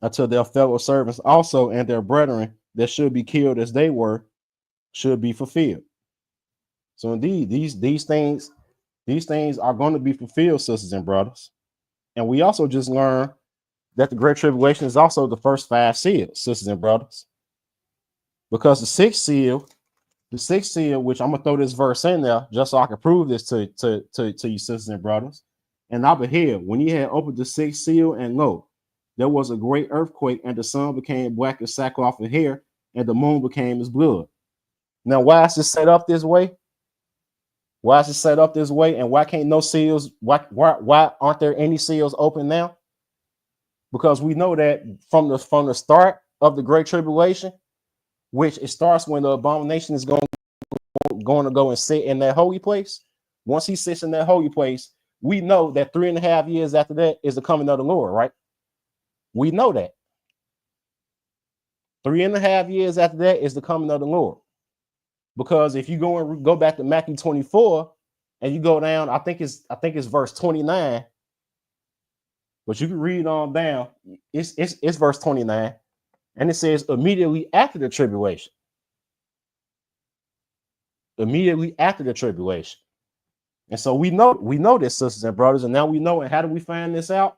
until their fellow servants also and their brethren that should be killed as they were should be fulfilled. So indeed, these things are going to be fulfilled, sisters and brothers. And we also just learned that the Great Tribulation is also the first 5 seals, sisters and brothers. Because the sixth seal, which I'm gonna throw this verse in there just so I can prove this to you, sisters and brothers. And I beheld, when he had opened the 6th seal, and lo, there was a great earthquake, and the sun became black as sackcloth and hair, and the moon became as blood. Now, why is this set up this way? Why is it set up this way? And why can't no seals? Why aren't there any seals open now? Because we know that from the start of the Great Tribulation, which it starts when the abomination is going to go and sit in that holy place. Once he sits in that holy place, we know that 3.5 years after that is the coming of the Lord, right? We know that 3.5 years after that is the coming of the Lord. Because if you go back to Matthew 24 and you go down, I think it's verse 29, but you can read on down. It's verse 29, and it says immediately after the tribulation. Immediately after the tribulation. And so we know this, sisters and brothers, and now we know it. How do we find this out?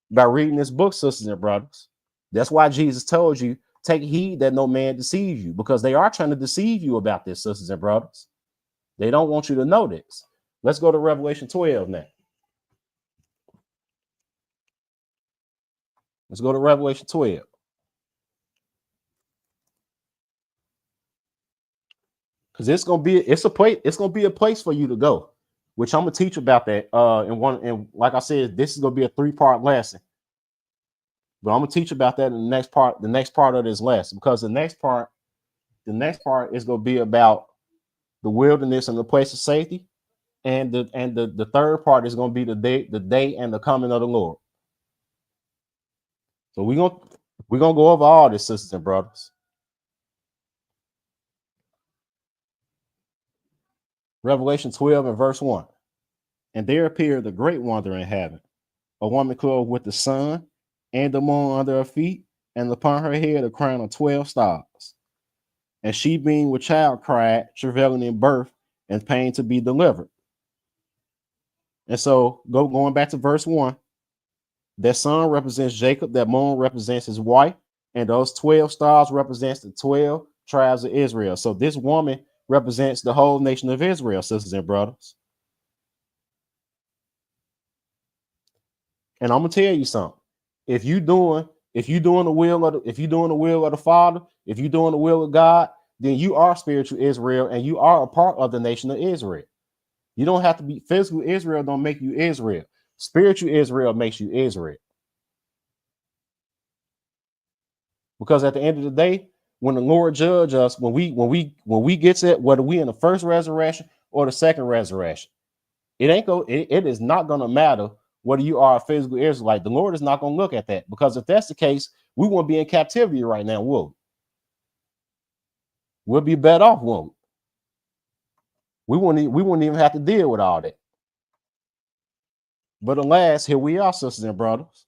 By reading this book, sisters and brothers. That's why Jesus told you, take heed that no man deceive you, because they are trying to deceive you about this, sisters and brothers. They don't want you to know this. Let's go to Revelation 12 now. Let's go to Revelation 12. Because it's gonna be a place for you to go, which I'm gonna teach about that. And like I said, this is gonna be a 3-part lesson. But I'm gonna teach about that in the next part of this lesson, because the next part is gonna be about the wilderness and the place of safety. And the third part is gonna be the day and the coming of the Lord. So we're gonna go over all this, sisters and brothers. Revelation 12 and verse 1. And there appeared a great wonder in heaven, a woman clothed with the sun and the moon under her feet, and upon her head a crown of 12 stars. And she, being with child, cried, travailing in birth and pain to be delivered. And so going back to verse 1, that sun represents Jacob, that moon represents his wife, and those 12 stars represents the 12 tribes of Israel. So this woman represents the whole nation of Israel, sisters and brothers. And I'm gonna tell you something. If you doing the will of the Father, if you're doing the will of God, then you are spiritual Israel, and you are a part of the nation of Israel. You don't have to be physical Israel. Don't make you Israel. Spiritual Israel makes you Israel. Because at the end of the day, when the Lord judge us, when we get to it, whether we in the first resurrection or the second resurrection, it is not going to matter whether you are a physical Israelite. The Lord is not going to look at that, because if that's the case, We won't be in captivity right now, will we? We'll be better off, won't we? We wouldn't even have to deal with all that. But alas, here we are, sisters and brothers.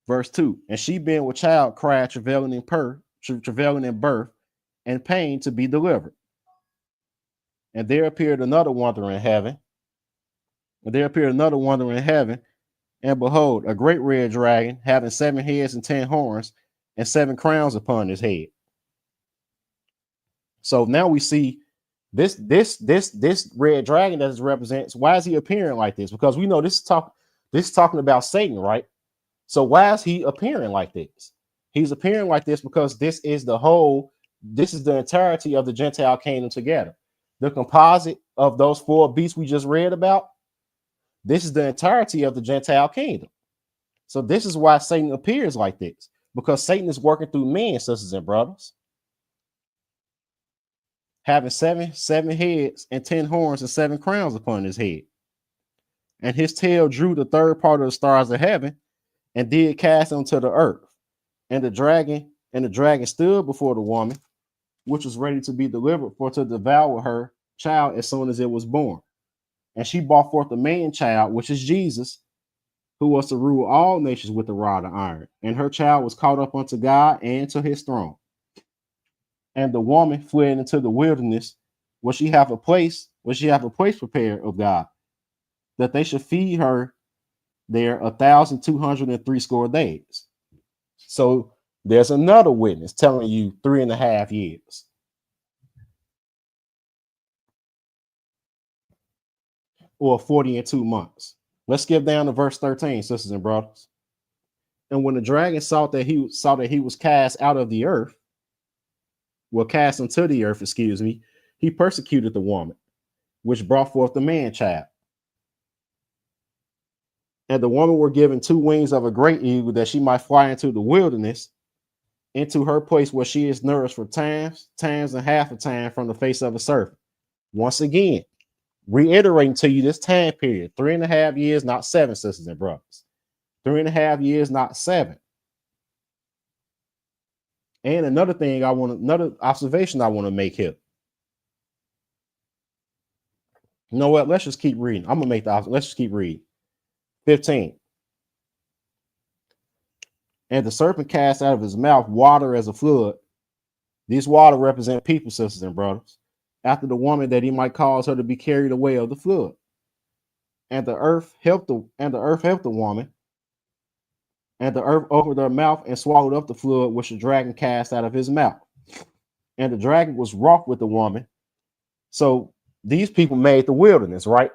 Verse 2. And she being with child cried, travailing in birth, and pain to be delivered. And there appeared another wonder in heaven. And behold, a great red dragon, having 7 heads and 10 horns, and 7 crowns upon his head. So now we see this red dragon that represents. Why is he appearing like this? Because we know this is talking about Satan, right? So why is he appearing like this? He's appearing like this because this is the entirety of the Gentile kingdom together. The composite of those 4 beasts we just read about, this is the entirety of the Gentile kingdom. So this is why Satan appears like this, because Satan is working through men, sisters and brothers, having seven heads and 10 horns and 7 crowns upon his head. And his tail drew the third part of the stars of heaven and did cast them to the earth. And the dragon stood before the woman, which was ready to be delivered for to devour her child as soon as it was born. And she brought forth a man child, which is Jesus, who was to rule all nations with a rod of iron. And her child was caught up unto God and to his throne. And the woman fled into the wilderness, where she have a place prepared of God, that they should feed her there 1,260 days. So there's another witness telling you 3.5 years. Or 40 and 2 months. Let's skip down to verse 13, sisters and brothers. And when the dragon saw that he was cast out of the earth, cast into the earth, he persecuted the woman, which brought forth the man child. And the woman were given 2 wings of a great eagle, that she might fly into the wilderness, into her place where she is nourished for times and half a time from the face of a serpent. Once again, reiterating to you this time period, 3.5 years, not 7, sisters and brothers. 3.5 years, not 7. And another observation I want to make here. You know what? Let's just keep reading. Let's just keep reading. 15. And the serpent cast out of his mouth water as a flood. These water represent people, sisters and brothers, after the woman, that he might cause her to be carried away of the flood. And the earth helped the woman, and the earth opened her mouth and swallowed up the flood which the dragon cast out of his mouth. And the dragon was wroth with the woman. So these people made the wilderness, right?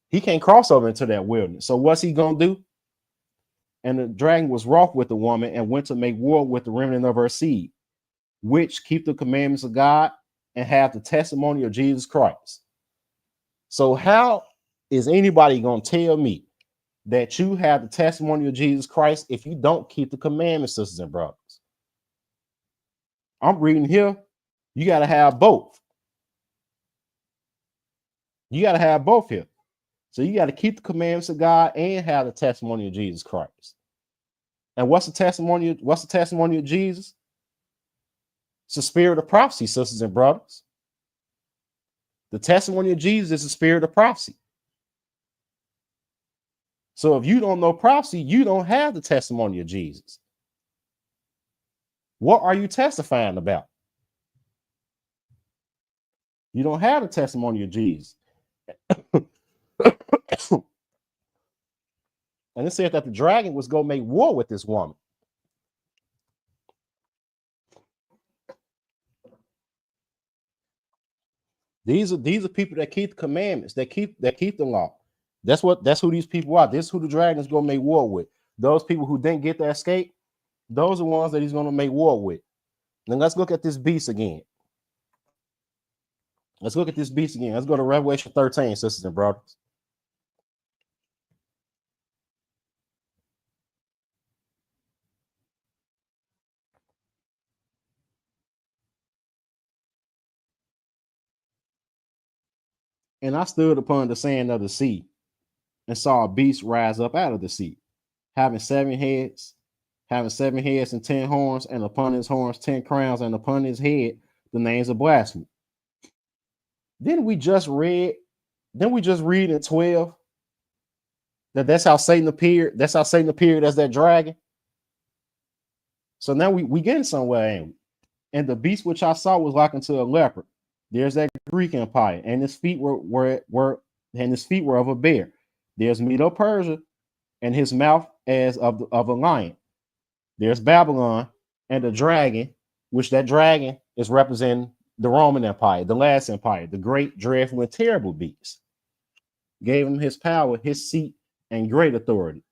He can't cross over into that wilderness. So what's he gonna do? And the dragon was wroth with the woman and went to make war with the remnant of her seed, which keep the commandments of God and have the testimony of Jesus Christ. So how is anybody going to tell me that you have the testimony of Jesus Christ if you don't keep the commandments, sisters and brothers? I'm reading here. You got to have both. You got to have both here. So you got to keep the commandments of God and have the testimony of Jesus Christ. And what's the testimony? What's the testimony of Jesus? It's the spirit of prophecy, sisters and brothers. The testimony of Jesus is the spirit of prophecy. So if you don't know prophecy, you don't have the testimony of Jesus. What are you testifying about? You don't have the testimony of Jesus. And it said that the dragon was going to make war with this woman. These are people that keep the commandments, that keep the law. That's who these people are. This is who the dragon is going to make war with. Those people who didn't get the escape, those are the ones that he's going to make war with. Then let's look at this beast again. Let's look at this beast again. Let's go to Revelation 13, sisters and brothers. And I stood upon the sand of the sea and saw a beast rise up out of the sea, having 7 heads having 7 heads and 10 horns, and upon his horns 10 crowns, and upon his head the names of blasphemy. Didn't we just read in 12 that's how Satan appeared? That's how Satan appeared as that dragon. So now we getting somewhere, ain't we? And the beast which I saw was like unto a leopard. There's that Greek empire, and his feet were of a bear. There's Medo Persia, and his mouth as of a lion. There's Babylon and the dragon, which that dragon is representing the Roman Empire, the last empire, the great, dreadful, and terrible beast. Gave him his power, his seat, and great authority.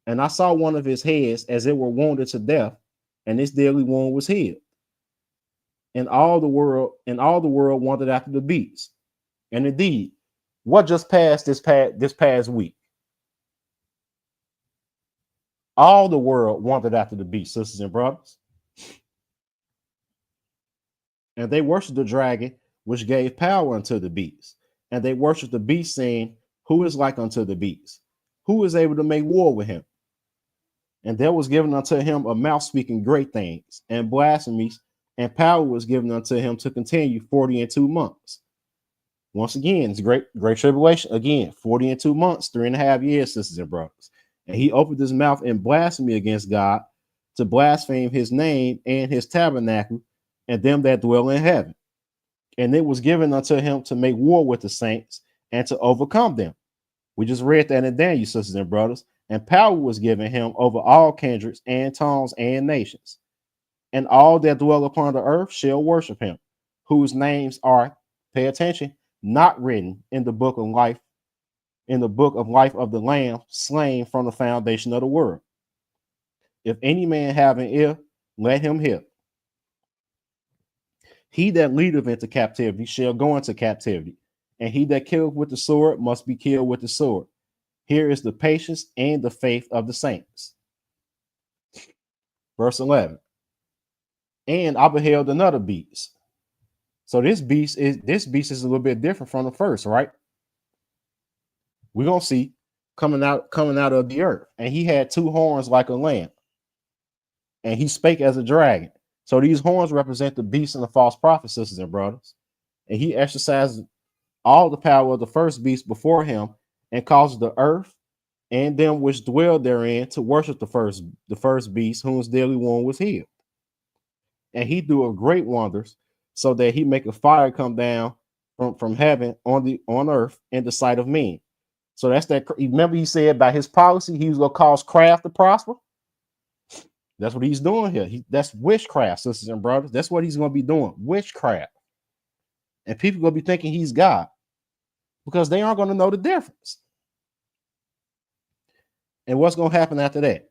And I saw one of his heads as it were wounded to death, and his deadly wound was healed. And all the world wanted after the beast. And indeed, what just passed this past week? All the world wanted after the beast, sisters and brothers. And they worshiped the dragon, which gave power unto the beast. And they worshiped the beast, saying, who is like unto the beast? Who is able to make war with him? And there was given unto him a mouth speaking great things and blasphemies, and power was given unto him to continue 40 and 2 months. Once again, it's great tribulation. Again, 40 and 2 months, 3.5 years, sisters and brothers. And he opened his mouth in blasphemy against God, to blaspheme his name and his tabernacle and them that dwell in heaven. And it was given unto him to make war with the saints and to overcome them. We just read that in Daniel, sisters and brothers. And power was given him over all kindreds and tongues and nations. And all that dwell upon the earth shall worship him, whose names are, pay attention, not written in the book of life, of the Lamb slain from the foundation of the world. If any man have an ear, let him hear. He that leadeth into captivity shall go into captivity, and he that killeth with the sword must be killed with the sword. Here is the patience and the faith of the saints. Verse 11. And I beheld another beast. So this beast is a little bit different from the first, right? We're gonna see coming out of the earth, and he had 2 horns like a lamb, and he spake as a dragon. So these horns represent the beast and the false prophet, sisters and brothers. And he exercised all the power of the first beast before him, and caused the earth and them which dwell therein to worship the first beast, whose daily wound was healed. And he doeth great wonders, so that he make a fire come down from heaven on earth in the sight of men. So that's that. Remember, he said by his policy, he was gonna cause craft to prosper. That's what he's doing here. That's witchcraft, sisters and brothers. That's what he's gonna be doing, witchcraft. And people gonna be thinking he's God, because they aren't gonna know the difference. And what's gonna happen after that?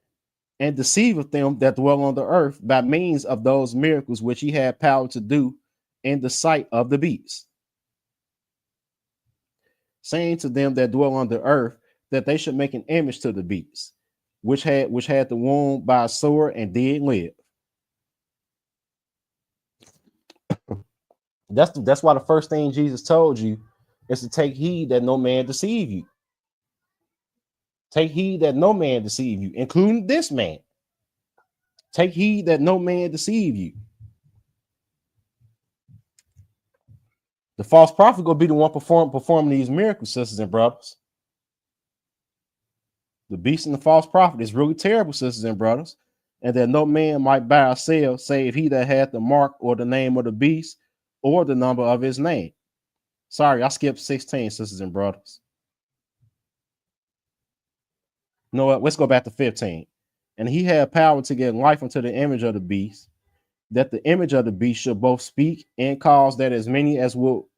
And deceiveth them that dwell on the earth by means of those miracles which he had power to do in the sight of the beast, saying to them that dwell on the earth that they should make an image to the beast, which had the wound by a sword and did live. That's why the first thing Jesus told you is to take heed that no man deceive you. Take heed that no man deceive you, including this man. Take heed that no man deceive you. The false prophet gonna be the one performing these miracles, sisters and brothers. The beast and the false prophet is really terrible, sisters and brothers, and that no man might buy or sell, save he that had the mark or the name of the beast or the number of his name. Sorry, I skipped 16, sisters and brothers. No, let's go back to 15. And he had power to give life unto the image of the beast, that the image of the beast should both speak and cause that as many as will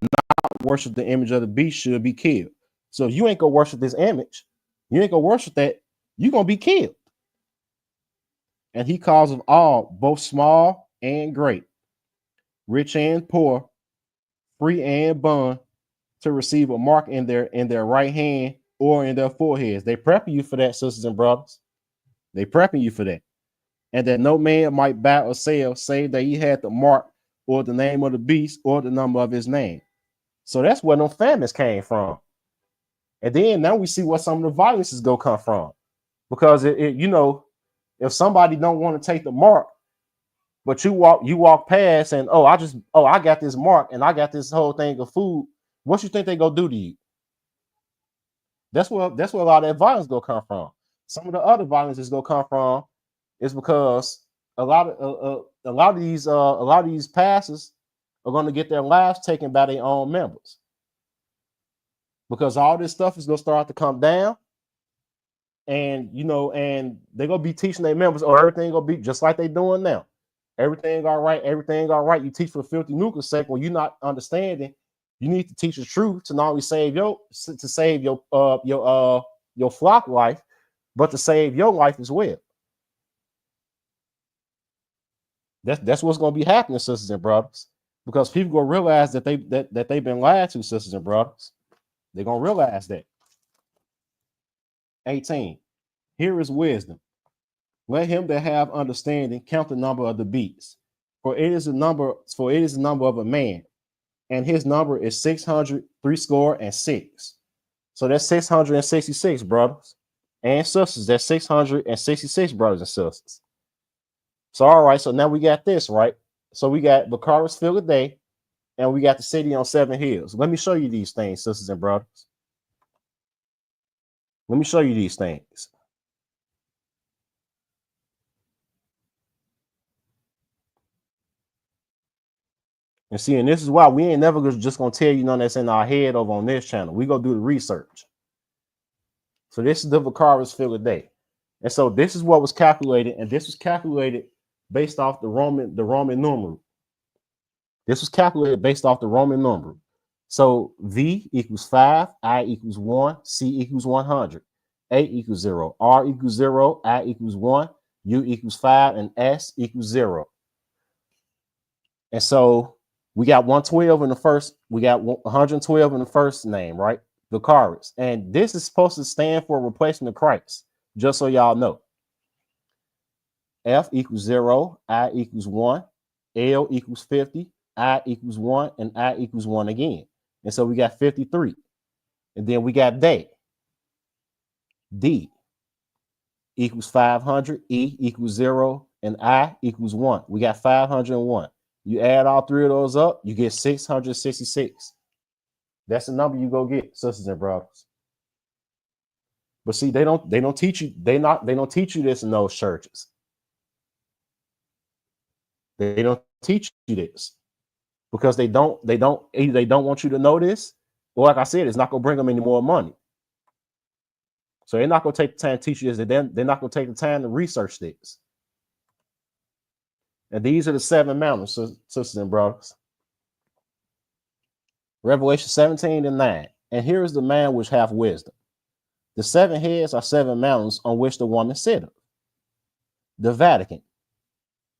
not worship the image of the beast should be killed. So if you ain't gonna worship this image, you ain't gonna worship that, you're gonna be killed. And he causeth all, both small and great, rich and poor, free and bond, to receive a mark in their right hand or in their foreheads. They prepping you for that, sisters and brothers. They prepping you for that. And that no man might buy or sell, save that he had the mark or the name of the beast or the number of his name. So that's where them famines came from. And then now we see what some of the violence is gonna come from, because it If somebody don't want to take the mark, but you walk past and I got this mark and I got this whole thing of food, what you think they gonna do to you? That's where a lot of that violence gonna come from. Some of the other violence is gonna come from is because a lot of these pastors are gonna get their lives taken by their own members, because all this stuff is gonna start to come down, and and they're gonna be teaching their members, or everything gonna be just like they doing now. Everything all right, everything all right. You teach for filthy lucre's sake. When you're not understanding, you need to teach the truth to not only save your flock life, but to save your life as well. That's what's going to be happening, sisters and brothers, because people gonna realize that they've been lied to, sisters and brothers. They're gonna realize that. 18. Here is wisdom. Let him that have understanding count the number of the beasts, for it is the number of a man, and his number is 666. So that's 666 brothers and sisters. That's 666 brothers and sisters. So all right, so now we got this, right? So we got Baccharis fill a day, and we got the city on 7 hills. Let me show you these things, sisters and brothers. Let me show you these things. And see, and this is why we ain't never just gonna tell you none that's in our head over on this channel. We go do the research. So this is the Baccharis fill a day. And so this is what was calculated, and this was calculated based off the Roman numeral. This was calculated based off the Roman numeral. So V equals 5, I equals 1, C equals 100, A equals 0, R equals 0, I equals 1, U equals 5, and S equals 0. And so we got 112 in the first, we got 112 in the first name, right? Baccharis. And this is supposed to stand for replacement of Christ, just so y'all know. F equals 0, I equals 1, L equals 50, I equals 1, and I equals 1 again. And so we got 53. And then we got day. D equals 500, E equals 0, and I equals 1. We got 501. You add all three of those up, you get 666. That's the number you go get, sisters and brothers. But see, they don't teach you, they don't teach you this in those churches. They don't teach you this because they don't want you to know this, or like I said, it's not gonna bring them any more money. So they're not gonna take the time to teach you this. They're not gonna take the time to research this. And these are the 7 mountains, sisters and brothers. Revelation 17:9. And here is the man which hath wisdom. The 7 heads are 7 mountains on which the woman sitteth. The Vatican.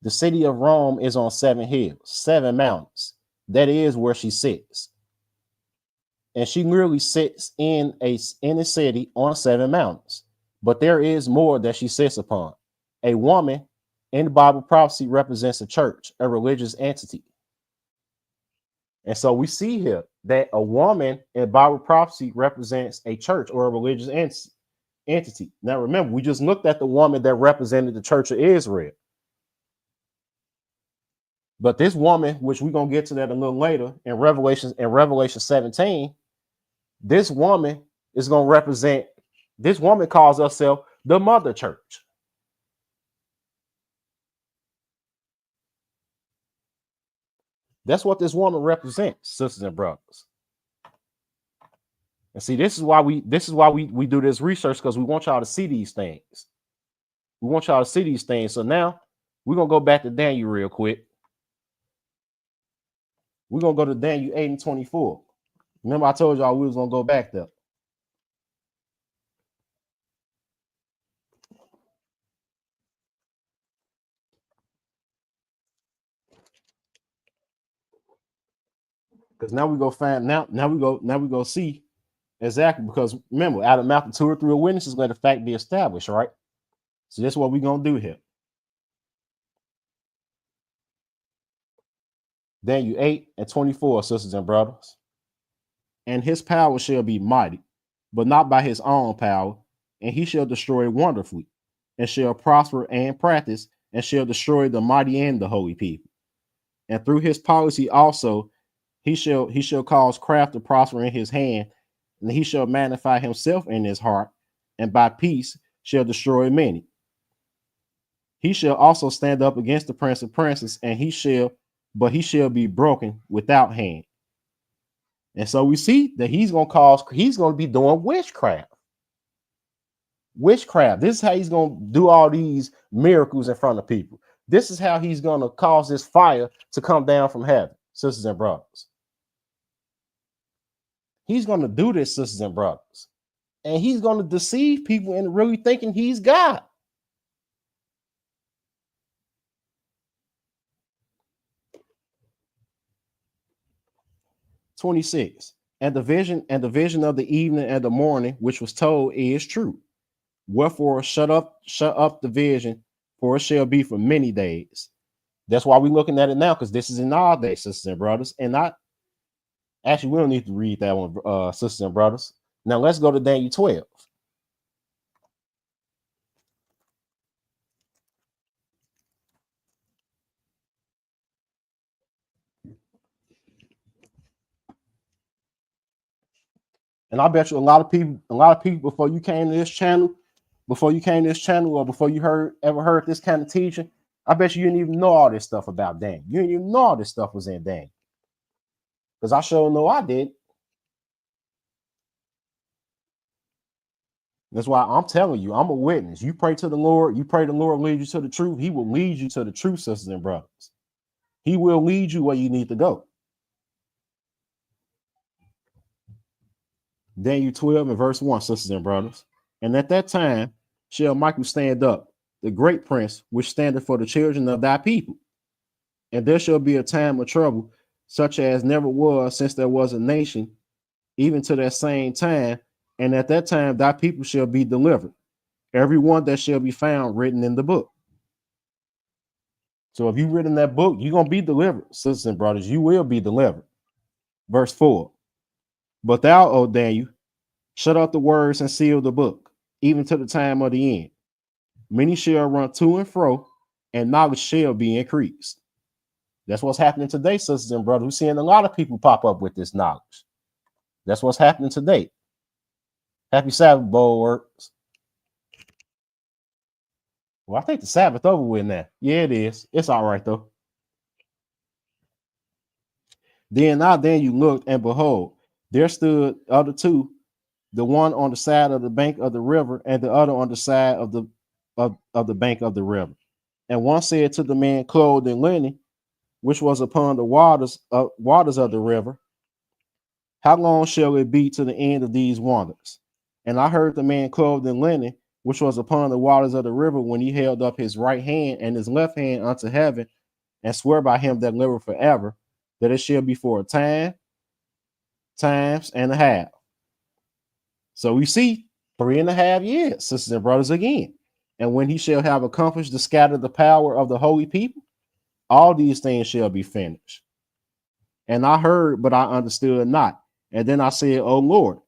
The city of Rome is on 7 hills, 7 mountains. That is where she sits. And she merely sits in a city on 7 mountains. But there is more that she sits upon. A woman in the Bible prophecy represents a church, a religious entity. And so we see here that a woman in Bible prophecy represents a church or a religious entity. Now remember, we just looked at the woman that represented the church of Israel. But this woman, which we're going to get to that a little later in Revelation 17, this woman is going to represent, this woman calls herself the mother church. That's what this woman represents, sisters and brothers. And see, this is why we do this research, because we want y'all to see these things. We want y'all to see these things. So now we're going to go back to Daniel real quick. We're going to go to Daniel 8:24. Remember I told y'all we was going to go back there. Because now we go find now we go see exactly, because remember, out of the mouth of 2 or 3 witnesses let the fact be established, right? So that's what we're gonna do here. Daniel 8:24, sisters and brothers. And his power shall be mighty, but not by his own power, and he shall destroy wonderfully. and shall prosper and practice, and shall destroy the mighty and the holy people. And through his policy also he shall cause craft to prosper in his hand, and he shall magnify himself in his heart, and by peace shall destroy many. He shall also stand up against the prince of princes, and he shall be broken without hand. And so we see that he's going to be doing witchcraft. Witchcraft. This is how he's going to do all these miracles in front of people. This is how he's going to cause this fire to come down from heaven, sisters and brothers. He's going to do this, sisters and brothers. And he's going to deceive people into really thinking he's God. "26. And the vision of the evening and the morning, which was told, is true. Wherefore shut up the vision, for it shall be for many days." That's why we're looking at it now, because this is in our day, sisters and brothers. And not actually, we don't need to read that one, sisters and brothers. Now let's go to Daniel 12. And I bet you a lot of people before you came to this channel, or before you ever heard this kind of teaching, I bet you didn't even know all this stuff about Daniel. You didn't even know all this stuff was in Daniel. Because I sure know I did. That's why I'm telling you, I'm a witness. You pray to the Lord, the Lord lead you to the truth. He will lead you to the truth, sisters and brothers. He will lead you where you need to go. Daniel 12 and verse 1, sisters and brothers. "And at that time shall Michael stand up, the great prince, which standeth for the children of thy people. And there shall be a time of trouble, such as never was since there was a nation, even to that same time. And at that time thy people shall be delivered, every one that shall be found written in the book." So if you read in that book, you're going to be delivered, sisters and brothers. You will be delivered. Verse 4. "But thou, O Daniel, shut up the words and seal the book, even to the time of the end. Many shall run to and fro, and knowledge shall be increased." That's what's happening today, sisters and brothers. We're seeing a lot of people pop up with this knowledge. That's what's happening today. Happy Sabbath, bowl works. Well, I think the Sabbath over with now. Yeah, it is. It's all right though. "Then you looked, and behold, there stood other two, the one on the side of the bank of the river, and the other on the side of the bank of the river. And one said to the man clothed in linen, which was upon the waters of the river, How long shall it be to the end of these wonders? And I heard the man clothed in linen, which was upon the waters of the river, when he held up his right hand and his left hand unto heaven, and swear by him that liveth forever, that it shall be for a time, times and a half." So we see 3.5 years, sisters and brothers, again. "And when he shall have accomplished to scatter the power of the holy people, all these things shall be finished. And I heard, but I understood not. And then I said, O Lord,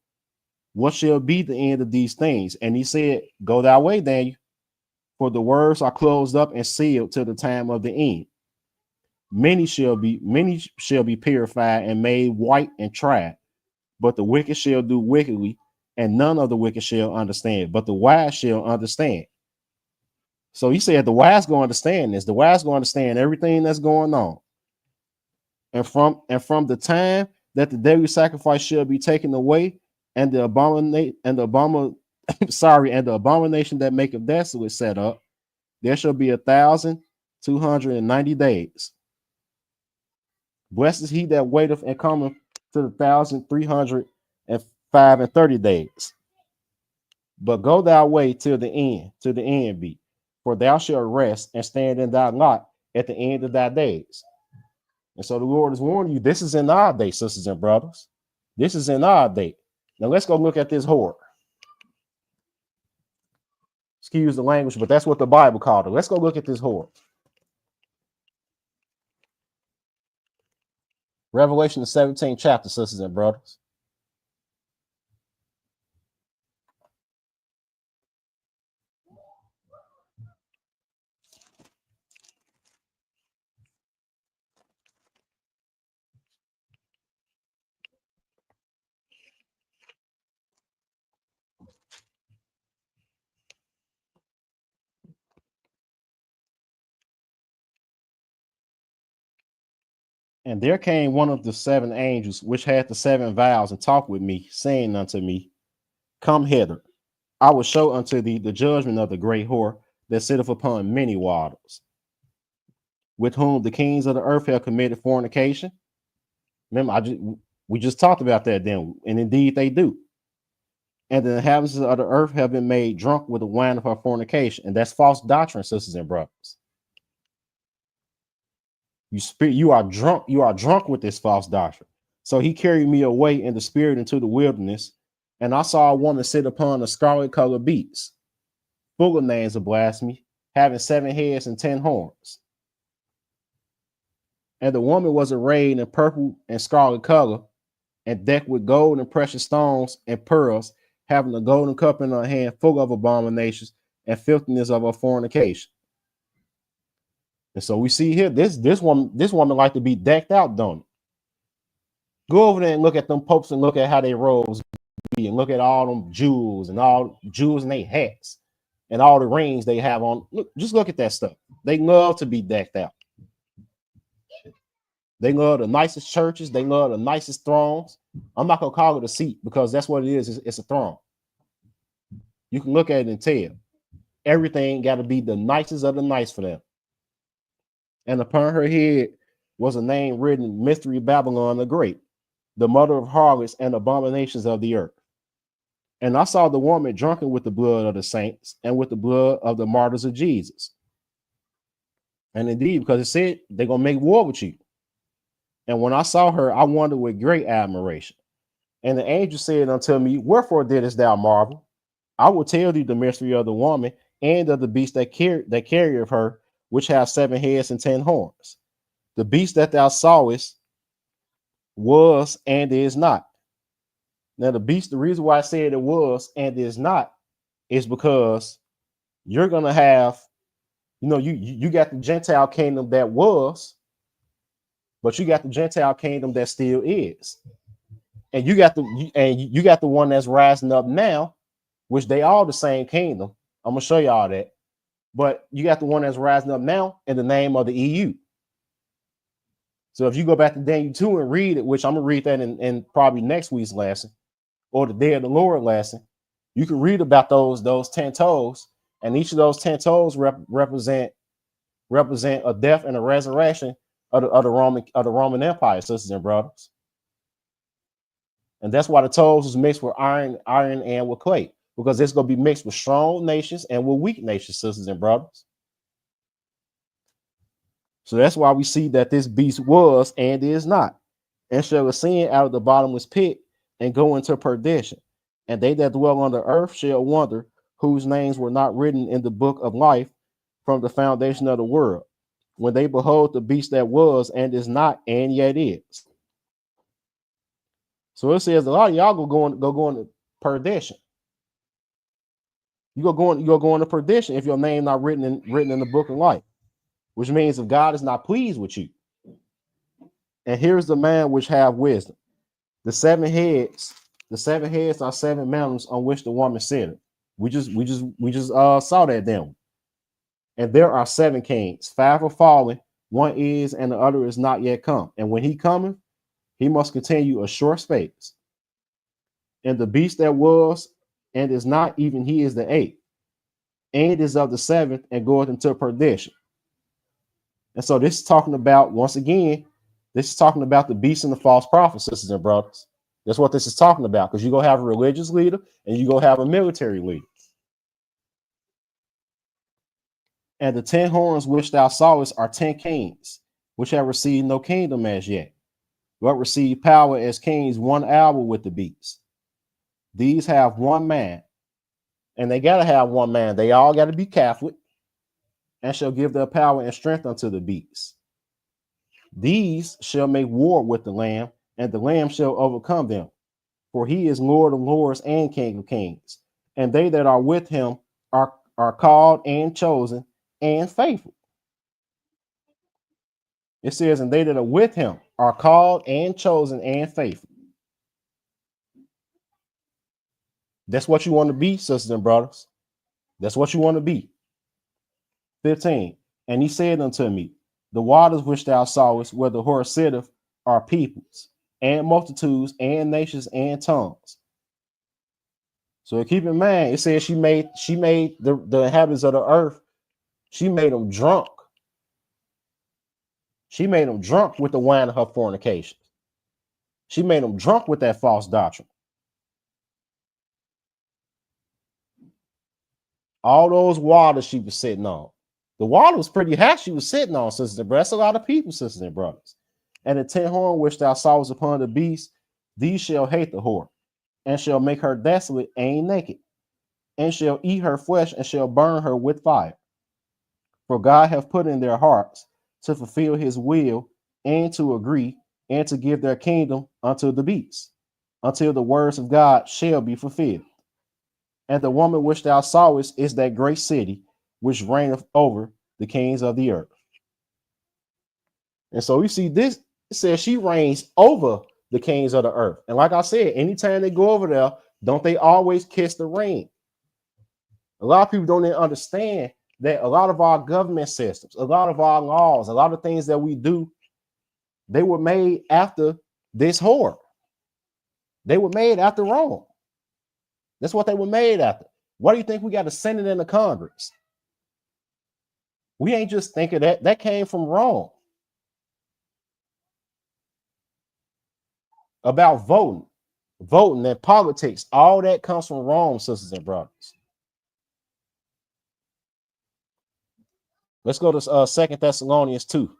what shall be the end of these things? And he said, Go thy way, Daniel, for the words are closed up and sealed till the time of the end. Many shall be purified and made white and tried, but the wicked shall do wickedly, and none of the wicked shall understand, but the wise shall understand." So he said the wise go understand this. The wise go understand everything that's going on. And from the time that the daily sacrifice shall be taken away, and the abomination that maketh desolate set up, there shall be 1,290 days. Blessed is he that waiteth and cometh to the 1,330 days. But go thy way till the end be, for thou shalt rest and stand in thy lot at the end of thy days. And so the Lord is warning you, this is in our day, sisters and brothers. This is in our day. Now let's go look at this whore. Excuse the language, but that's what the Bible called her. Let's go look at this whore. Revelation, the 17th chapter, sisters and brothers. And there came one of the seven angels which had the seven vials and talked with me, saying unto me, Come hither, I will show unto thee the judgment of the great whore that sitteth upon many waters, with whom the kings of the earth have committed fornication. Remember, we just talked about that then, and indeed they do. And the inhabitants of the earth have been made drunk with the wine of her fornication, and that's false doctrine, sisters and brothers. You are drunk. You are drunk with this false doctrine. So he carried me away in the spirit into the wilderness, and I saw a woman sit upon a scarlet colored beast, full of names of blasphemy, having 7 heads and 10 horns. And the woman was arrayed in purple and scarlet color, and decked with gold and precious stones and pearls, having a golden cup in her hand full of abominations and filthiness of her fornication. And so we see here, this woman like to be decked out, don't it? Go over there and look at them popes and look at how they robes be, and look at all them jewels and all jewels and they hats and all the rings they have on. Just look at that stuff. They love to be decked out. They love the nicest churches. They love the nicest thrones. I'm not gonna call it a seat because that's what it is. It's a throne. You can look at it and tell everything got to be the nicest of the nice for them. And upon her head was a name written, Mystery Babylon the Great, the mother of harlots and abominations of the earth. And I saw the woman drunken with the blood of the saints and with the blood of the martyrs of Jesus. And indeed, because it said they're going to make war with you. And when I saw her, I wondered with great admiration. And the angel said unto me, Wherefore didst thou marvel? I will tell thee the mystery of the woman and of the beast that carrieth her, which have 7 heads and 10 horns. The beast that thou sawest was and is not. Now the beast, the reason why I said it was and is not is because you're gonna have, you got the Gentile kingdom that was, but you got the Gentile kingdom that still is, and you got the one that's rising up now, which they all the same kingdom. I'm gonna show you all that, but you got the one that's rising up now in the name of the EU. So if you go back to Daniel 2 and read it, which I'm gonna read that in probably next week's lesson or the Day of the Lord lesson, you can read about those 10 toes, and each of those 10 toes represent a death and a resurrection of the Roman Empire, sisters and brothers. And that's why the toes is mixed with iron and with clay, because it's going to be mixed with strong nations and with weak nations, sisters and brothers. So that's why we see that this beast was and is not, and shall ascend out of the bottomless pit and go into perdition. And they that dwell on the earth shall wonder, whose names were not written in the book of life from the foundation of the world, when they behold the beast that was and is not and yet is. So it says a lot of y'all go into perdition. You go into perdition if your name not written in the book of life, which means if God is not pleased with you. And here's the man which have wisdom. The 7 heads are 7 mountains on which the woman sitteth. We just saw that then. And there are 7 kings, 5 are fallen, 1 is, and the other is not yet come. And when he cometh, he must continue a short space. And the beast that was and is not, even he is the 8th, and is of the 7th, and goeth into perdition. And so this is talking about, once again, this is talking about the beast and the false prophet, sisters and brothers. That's what this is talking about, because you're going to have a religious leader and you're going to have a military leader. And the 10 horns which thou sawest are 10 kings, which have received no kingdom as yet, but receive power as kings 1 hour with the beast. These have 1 man, and they got to have 1 man. They all got to be Catholic, and shall give their power and strength unto the beast. These shall make war with the Lamb, and the Lamb shall overcome them. For he is Lord of lords and King of kings. And they that are with him are called and chosen and faithful. It says, and they that are with him are called and chosen and faithful. That's what you want to be, sisters and brothers. That's what you want to be. 15. And he said unto me, the waters which thou sawest, where the whore sitteth, are peoples and multitudes and nations and tongues. So keep in mind, it says she made the inhabitants of the earth, she made them drunk. She made them drunk with the wine of her fornication. She made them drunk with that false doctrine. All those waters she was sitting on. The water was pretty hot she was sitting on, sisters and brothers. That's a lot of people, sisters and brothers. And the 10 horn which thou sawest upon the beast, these shall hate the whore, and shall make her desolate and naked, and shall eat her flesh, and shall burn her with fire. For God hath put in their hearts to fulfill his will, and to agree, and to give their kingdom unto the beast, until the words of God shall be fulfilled. And the woman which thou sawest is that great city which reigneth over the kings of the earth. And so we see this, it says she reigns over the kings of the earth. And like I said, anytime they go over there, don't they always kiss the ring? A lot of people don't even understand that a lot of our government systems, a lot of our laws, a lot of things that we do, they were made after this whore. They were made after Rome. That's what they were made after. Why do you think we got a Senate and a Congress? We ain't just thinking that. That came from Rome. About voting and politics, all that comes from Rome, sisters and brothers. Let's go to 2 Thessalonians 2.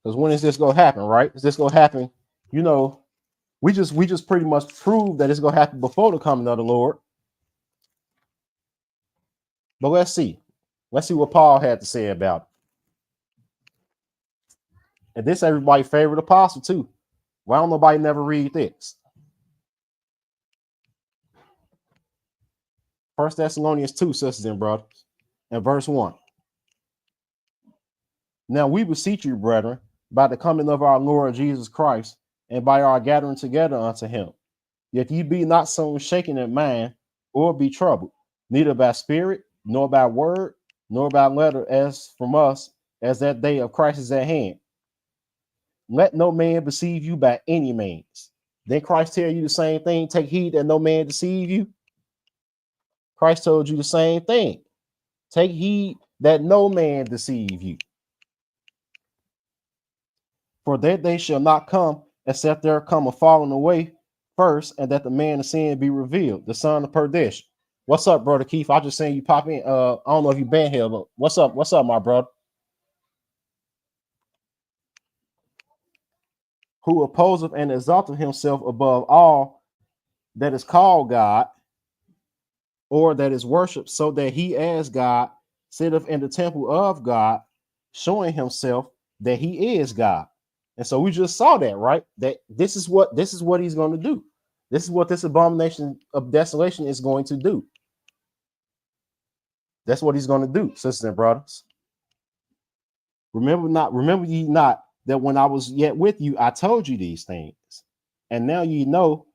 Because when is this gonna happen, right? Is this gonna happen? You know, we just pretty much prove that it's gonna happen before the coming of the Lord. But let's see. Let's see what Paul had to say about it. And this everybody's favorite apostle, too. Why don't nobody never read this? 1 Thessalonians 2, sisters and brothers, and verse 1. Now we beseech you, brethren, by the coming of our Lord Jesus Christ, and by our gathering together unto him, that ye be not so shaken in mind, or be troubled, neither by spirit, nor by word, nor by letter, as from us, as that day of Christ is at hand. Let no man deceive you by any means. Then Christ tell you the same thing. Take heed that no man deceive you. Christ told you the same thing. Take heed that no man deceive you. For that they shall not come, except there come a falling away first, and that the man of sin be revealed, the son of perdition. What's up, brother Keith? I just seen you pop in. I don't know if you've been here, but what's up? What's up, my brother? Who opposeth and exalteth himself above all that is called God, or that is worshipped, so that he as God sitteth in the temple of God, showing himself that he is God. And so we just saw that, right? That this is what he's going to do. This is what this abomination of desolation is going to do. That's what he's going to do, sisters and brothers. Remember ye not that when I was yet with you, I told you these things. And now ye know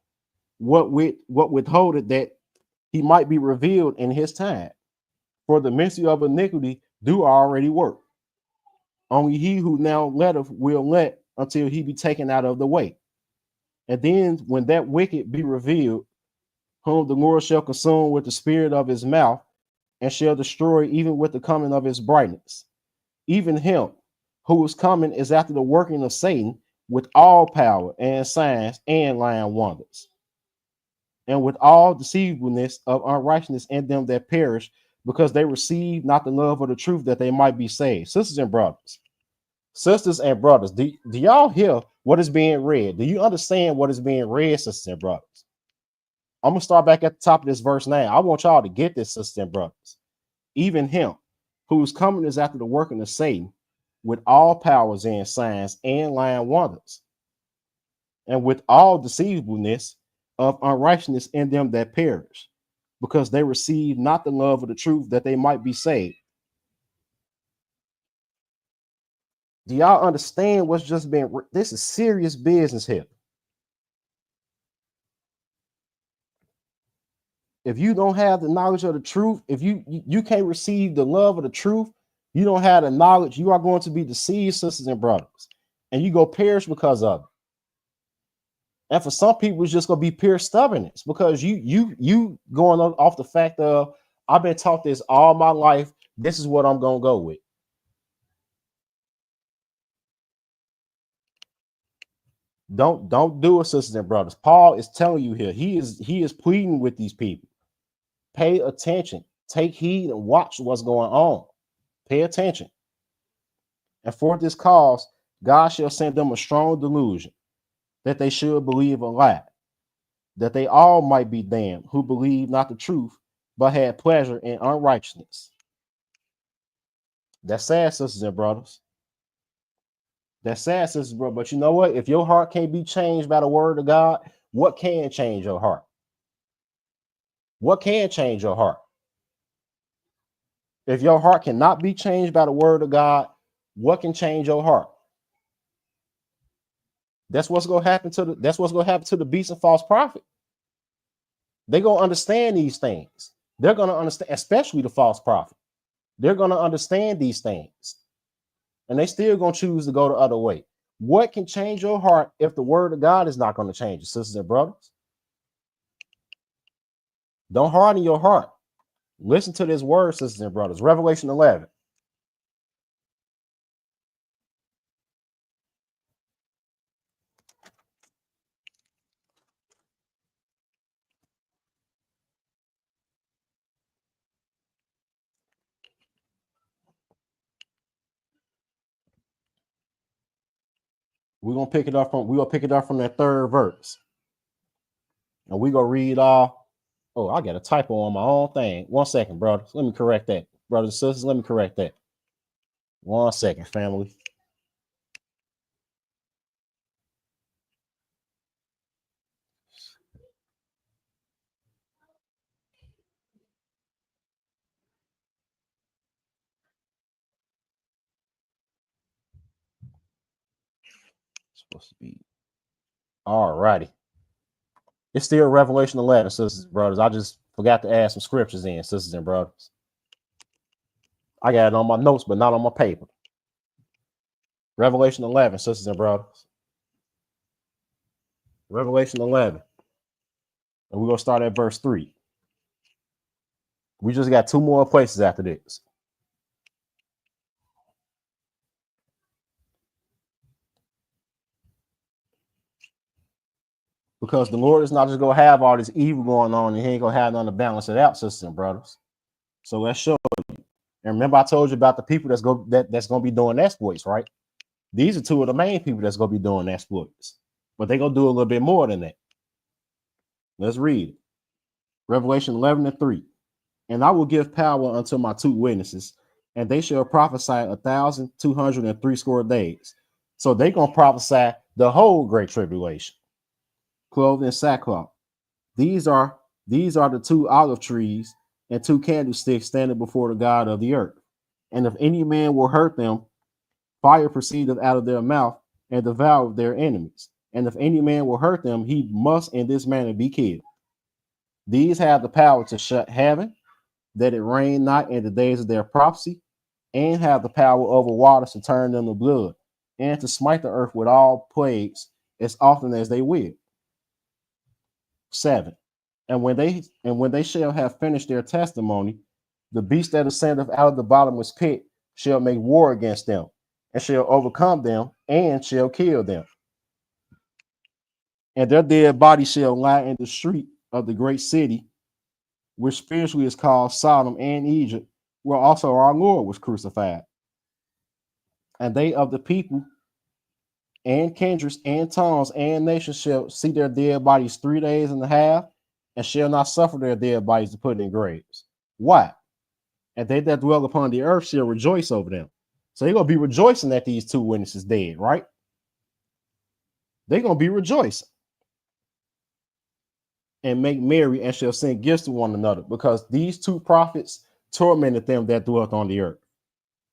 what withholdeth, that he might be revealed in his time. For the mystery of iniquity do already work. Only he who now letteth will let until he be taken out of the way. And then when that wicked be revealed, whom the Lord shall consume with the spirit of his mouth, and shall destroy even with the coming of his brightness. Even him who is coming is after the working of Satan with all power and signs and lying wonders, and with all deceivableness of unrighteousness in them that perish, because they receive not the love of the truth, that they might be saved. Sisters and brothers, do y'all hear what is being read? Do you understand what is being read, sisters and brothers? I'm gonna start back at the top of this verse now. I want y'all to get this, sisters and brothers. Even him whose coming is after the working of Satan with all powers and signs and lying wonders, and with all deceivableness of unrighteousness in them that perish, because they receive not the love of the truth, that they might be saved. Do y'all understand what's just been? This is serious business here. If you don't have the knowledge of the truth, if you can't receive the love of the truth, you don't have the knowledge, you are going to be deceived, sisters and brothers, and you go perish because of it. And for some people, it's just gonna be pure stubbornness because you going off the fact of I've been taught this all my life. This is what I'm gonna go with. Don't do it, sisters and brothers. Paul is telling you here. He is pleading with these people. Pay attention, take heed, and watch what's going on. Pay attention. And for this cause, God shall send them a strong delusion, that they should believe a lie, that they all might be damned who believe not the truth, but had pleasure in unrighteousness. That's sad, sisters and brothers. That's sad, sisters and brothers. But you know what? If your heart can't be changed by the word of God, what can change your heart? What can change your heart? If your heart cannot be changed by the word of God, what can change your heart? That's what's gonna happen to the beast and false prophet. They're gonna understand these things. They're gonna understand, especially the false prophet. They're gonna understand these things, and they still gonna choose to go the other way. What can change your heart if the word of God is not going to change it, sisters and brothers? Don't harden your heart. Listen to this word, sisters and brothers. Revelation 11. We're gonna pick it up from that third verse. And we're gonna read all. Oh, I got a typo on my own thing. 1 second, brothers. Let me correct that. Brothers and sisters, let me correct that. 1 second, family. It's supposed to be all righty. It's still Revelation 11, sisters and brothers. I just forgot to add some scriptures in, sisters and brothers. I got it on my notes, but not on my paper. Revelation 11, sisters and brothers. Revelation 11. And we're going to start at verse 3. We just got 2 more places after this. Because the Lord is not just going to have all this evil going on and he ain't going to have none to balance it out, sisters and brothers. So let's show you. And remember I told you about the people that's going to be doing exploits, right? These are 2 of the main people that's going to be doing exploits. But they're going to do a little bit more than that. Let's read it. Revelation 11:3. And I will give power unto my 2 witnesses, and they shall prophesy 1,260 days. So they're going to prophesy the whole great tribulation, clothed in sackcloth. These are the 2 olive trees and 2 candlesticks standing before the God of the earth. And if any man will hurt them, fire proceedeth out of their mouth and devour their enemies. And if any man will hurt them, he must in this manner be killed. These have the power to shut heaven, that it rain not in the days of their prophecy, and have the power over waters to turn them to blood, and to smite the earth with all plagues as often as they will. 7. And when they shall have finished their testimony, the beast that ascendeth out of the bottomless pit shall make war against them, and shall overcome them, and shall kill them. And their dead bodies shall lie in the street of the great city, which spiritually is called Sodom and Egypt, where also our Lord was crucified. And they of the people and kindreds and tongues and nations shall see their dead bodies 3 days and a half, and shall not suffer their dead bodies to put in graves. Why? And they that dwell upon the earth shall rejoice over them. So they're going to be rejoicing that these 2 witnesses dead, right? They're going to be rejoicing and make merry and shall send gifts to one another, because these 2 prophets tormented them that dwelt on the earth.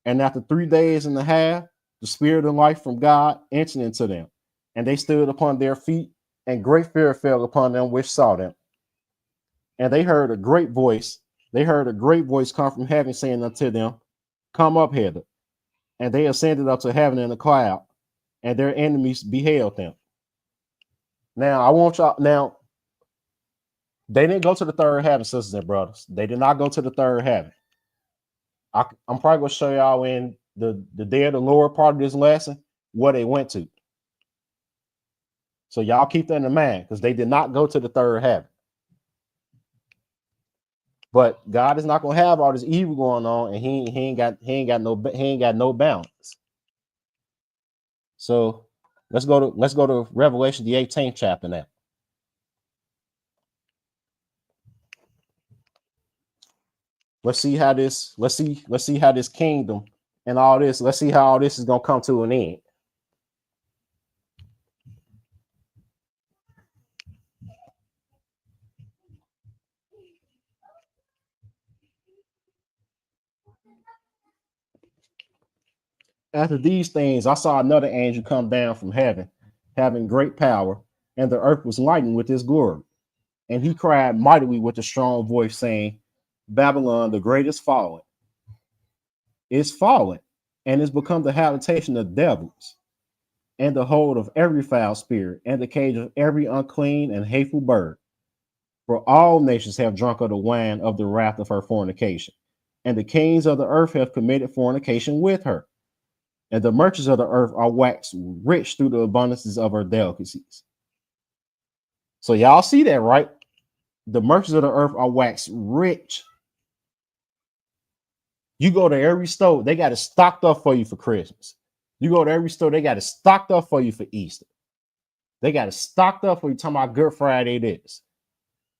And after 3 days and a half, the spirit of life from God entered into them, and they stood upon their feet, and great fear fell upon them which saw them. And they heard a great voice. They heard a great voice come from heaven saying unto them, come up hither. And they ascended up to heaven in a cloud, and their enemies beheld them. Now, I want y'all, now, they didn't go to the third heaven, sisters and brothers. They did not go to the third heaven. I'm probably going to show y'all in the day of the Lord part of this lesson where they went to. So y'all keep that in mind, because they did not go to the third heaven. But God is not going to have all this evil going on, and he ain't got no balance. So let's go to Revelation, the 18th chapter now. Let's see how this kingdom and all this, let's see how all this is going to come to an end. After these things, I saw another angel come down from heaven, having great power, and the earth was lightened with his glory. And he cried mightily with a strong voice, saying, Babylon, the great is fallen, and is become the habitation of devils, and the hold of every foul spirit, and the cage of every unclean and hateful bird. For all nations have drunk of the wine of the wrath of her fornication, and the kings of the earth have committed fornication with her. And the merchants of the earth are waxed rich through the abundances of her delicacies. So y'all see that, right? The merchants of the earth are waxed rich. You go to every store, they got it stocked up for you for Christmas. You go to every store, they got it stocked up for you for Easter. They got it stocked up for you. Talking about Good Friday this.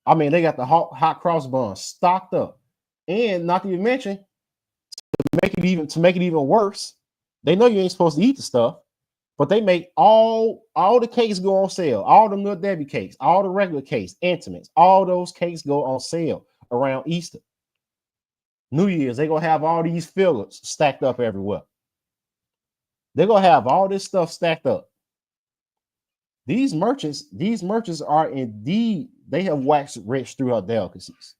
I mean, they got the hot cross buns stocked up. And not to even mention, to make it even worse, they know you ain't supposed to eat the stuff, but they make all the cakes go on sale. All the Little Debbie cakes, all the regular cakes, Intimates, all those cakes go on sale around Easter. New Year's, they're going to have all these fillers stacked up everywhere. They're going to have all this stuff stacked up. These merchants are indeed, they have waxed rich through her delicacies.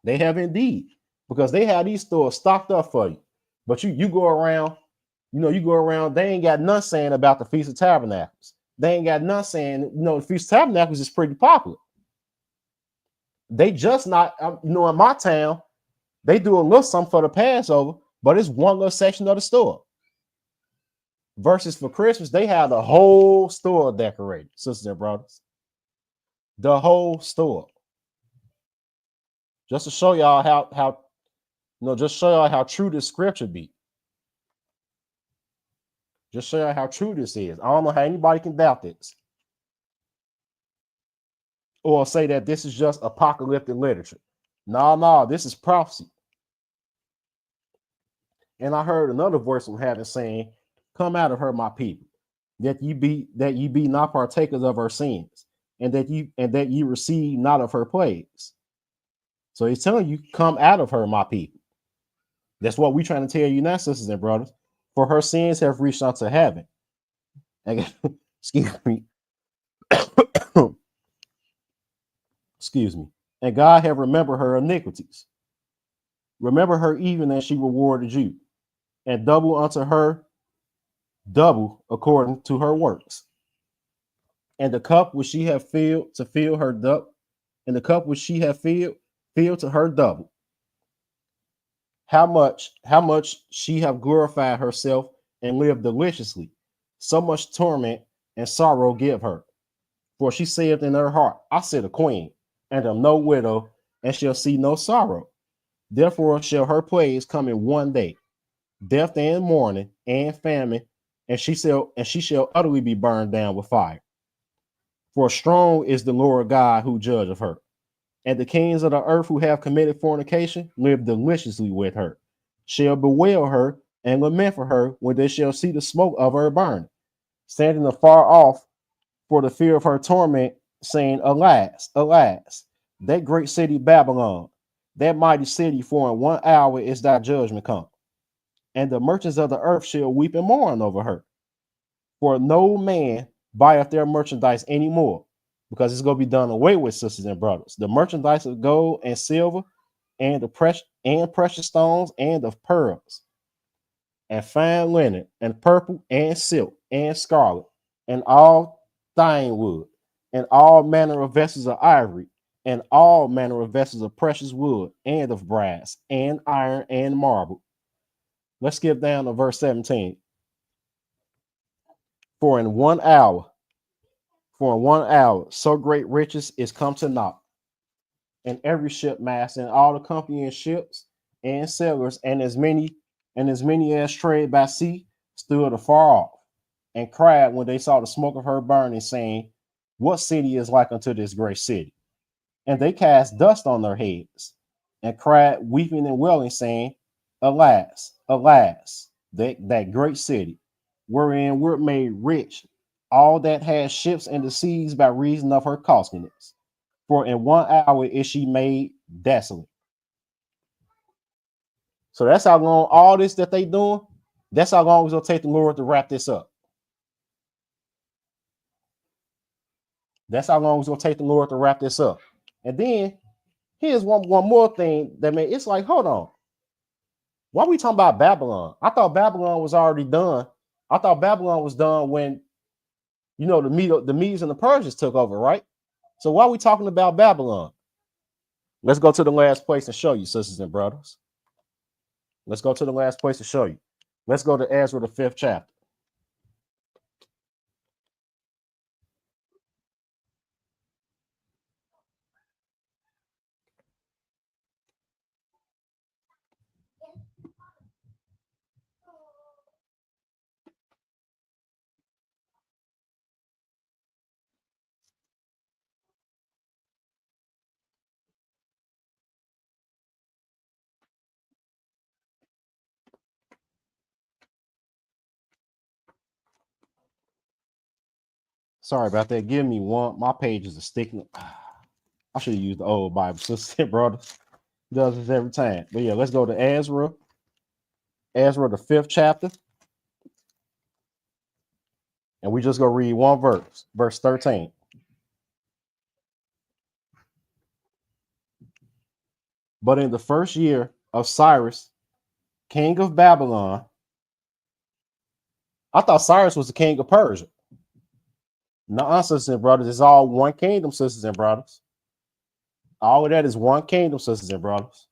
They have indeed, because they have these stores stocked up for you. But you go around, they ain't got nothing saying about the Feast of Tabernacles. They ain't got nothing saying, the Feast of Tabernacles is pretty popular. They just not, in my town, they do a little something for the Passover, but it's one little section of the store. Versus for Christmas, they have the whole store decorated, sisters and brothers. The whole store. Just to show y'all how true this scripture be. Just show y'all how true this is. I don't know how anybody can doubt this. Or say that this is just apocalyptic literature. No, this is prophecy. And I heard another voice from heaven saying, come out of her, my people, that ye be not partakers of her sins, and that ye receive not of her plagues. So he's telling you, come out of her, my people. That's what we're trying to tell you now, sisters and brothers. For her sins have reached unto heaven. Excuse me. Excuse me. And God have remembered her iniquities. Remember her even as she rewarded you, and double unto her, double according to her works. And the cup which she have filled to fill her double, and the cup which she have filled to her double. How much she have glorified herself and lived deliciously. So much torment and sorrow give her. For she saith in her heart, I sit a queen, and am no widow, and shall see no sorrow. Therefore shall her plagues come in one day, death and mourning and famine, and she shall utterly be burned down with fire. For strong is the Lord God who judgeth her. And the kings of the earth who have committed fornication live deliciously with her, shall bewail her and lament for her when they shall see the smoke of her burning, standing afar off for the fear of her torment, saying, alas, alas, that great city Babylon, that mighty city, for in 1 hour is thy judgment come. And the merchants of the earth shall weep and mourn over her. For no man buyeth their merchandise any more, because it's going to be done away with, sisters and brothers. The merchandise of gold and silver and the precious stones and of pearls and fine linen and purple and silk and scarlet and all thyine wood and all manner of vessels of ivory and all manner of vessels of precious wood and of brass and iron and marble. Let's skip down to verse 17. For in 1 hour, so great riches is come to naught, and every ship master and all the company of ships and sailors and as many as trade by sea stood afar off and cried when they saw the smoke of her burning, saying, what city is like unto this great city? And they cast dust on their heads and cried, weeping and wailing, saying, alas, alas, that great city, wherein were made rich all that had ships in the seas by reason of her costliness. For in 1 hour is she made desolate. So that's how long all this that they doing. That's how long it's gonna take the Lord to wrap this up. That's how long it's gonna take the Lord to wrap this up. And then here's one more thing that made it's like, hold on. Why are we talking about Babylon? I thought Babylon was already done. I thought Babylon was done when the Medes and the Persians took over, right? So why are we talking about Babylon? Let's go to the last place and show you, sisters and brothers. Let's go to the last place to show you. Let's go to Ezra, the 5th chapter. Sorry about that. Give me one. My pages are sticking. I should have used the old Bible, sisters and brothers. Does this every time. But yeah, let's go to Ezra. Ezra, the 5th chapter. And we just go read one verse, verse 13. But in the first year of Cyrus, king of Babylon, I thought Cyrus was the king of Persia. No, sisters and brothers, it's all one kingdom, sisters and brothers. All of that is one kingdom, sisters and brothers.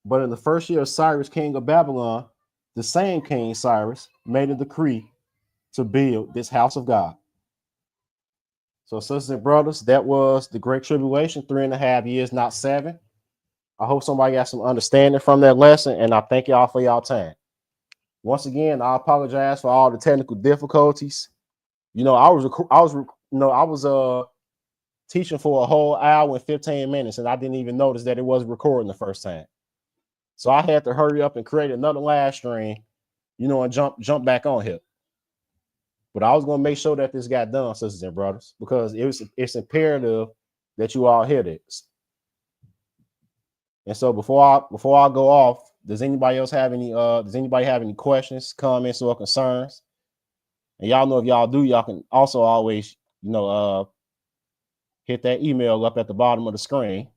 But in the first year of Cyrus, king of Babylon, the same king Cyrus made a decree to build this house of God. So, sisters and brothers, that was the Great Tribulation, 3.5 years, not 7. I hope somebody got some understanding from that lesson, and I thank y'all for y'all time. Once again, I apologize for all the technical difficulties. I was teaching for a whole hour and 15 minutes, and I didn't even notice that it wasn't recording the first time. So I had to hurry up and create another live stream, and jump back on here. But I was going to make sure that this got done, sisters and brothers, because it's imperative that you all hear this. And so before I go off, does anybody have any questions, comments, or concerns? And y'all know if y'all do, y'all can also always, hit that email up at the bottom of the screen.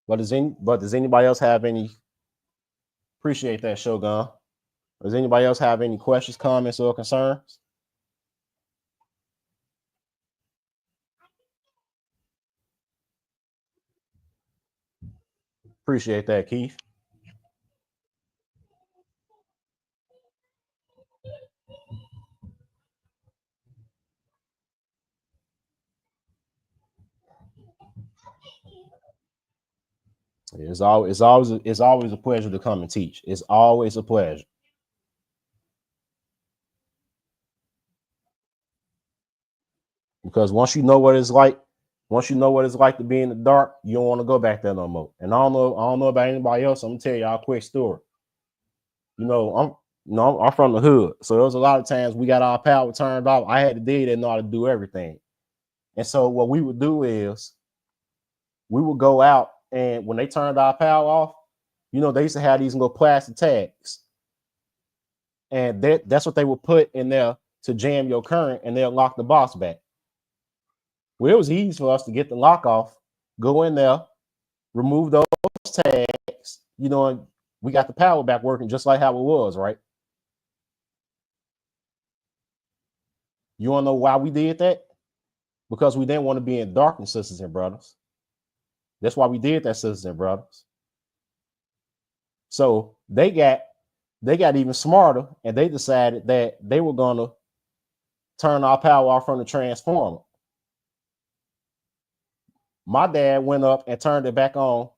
But does anybody else have any? Appreciate that, Shogun. Does anybody else have any questions, comments, or concerns? Appreciate that, Keith. It's always a pleasure to come and teach. It's always a pleasure. Because once you know what it's like to be in the dark, you don't want to go back there no more. And I don't know about anybody else. I'm gonna tell y'all a quick story. I'm from the hood, so there was a lot of times we got our power turned off. I had to do that, know how to do everything. And so what we would do is we would go out, and when they turned our power off, they used to have these little plastic tags, and that's what they would put in there to jam your current and they'll lock the box back. Well, it was easy for us to get the lock off, go in there, remove those tags, you know, and we got the power back working just like how it was, right? You want to know why we did that? Because we didn't want to be in darkness, sisters and brothers. That's why we did that, sisters and brothers. So they got even smarter, and they decided that they were going to turn our power off from the transformer. My dad went up and turned it back on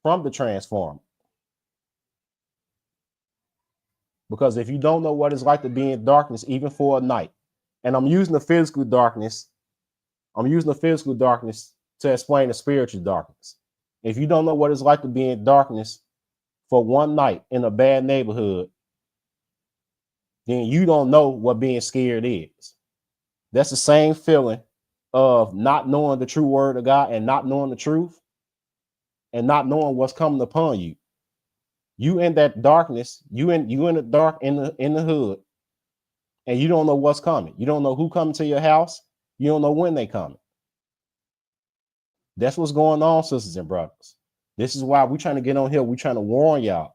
from the transformer. Because if you don't know what it's like to be in darkness, even for a night, and I'm using the physical darkness to explain the spiritual darkness. If you don't know what it's like to be in darkness for one night in a bad neighborhood, then you don't know what being scared is. That's the same feeling of not knowing the true word of God and not knowing the truth and not knowing what's coming upon you. You in that darkness, you in the dark in the hood, and you don't know what's coming. You don't know who coming to your house. You don't know when they coming. That's what's going on, sisters and brothers. This is why we're trying to get on here. We're trying to warn y'all.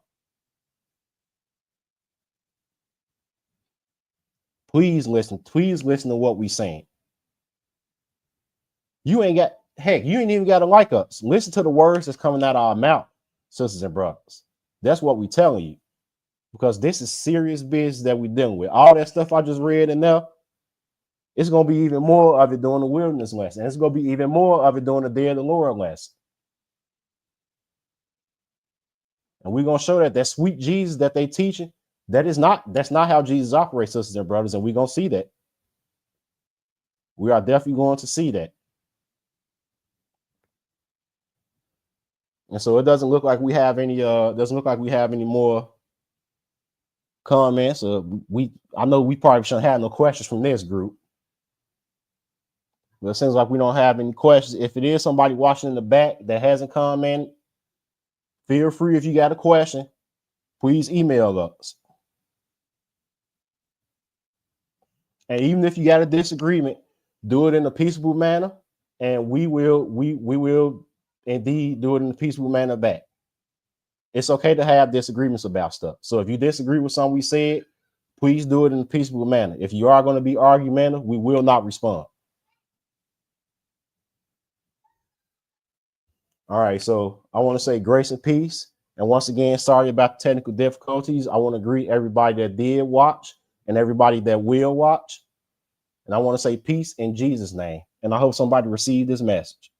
Please listen to what we're saying. You ain't even got to like us. Listen to the words that's coming out of our mouth, sisters and brothers. That's what we're telling you. Because this is serious business that we're dealing with. All that stuff I just read in there, it's going to be even more of it during the wilderness lesson. And it's going to be even more of it during the day of the Lord lesson. And we're going to show that sweet Jesus that they teaching, that's not how Jesus operates, sisters and brothers. And we're going to see that. We are definitely going to see that. And so it doesn't look like we have any more comments. I know we probably shouldn't have no questions from this group. But it seems like we don't have any questions. If it is somebody watching in the back that hasn't commented, feel free, if you got a question, please email us. And even if you got a disagreement, do it in a peaceable manner, and we will indeed do it in a peaceable manner back. It's okay to have disagreements about stuff. So if you disagree with something we said, please do it in a peaceable manner. If you are going to be argumentative, we will not respond. All right, so I want to say grace and peace. And once again, sorry about the technical difficulties. I want to greet everybody that did watch and everybody that will watch. And I want to say peace in Jesus' name. And I hope somebody received this message.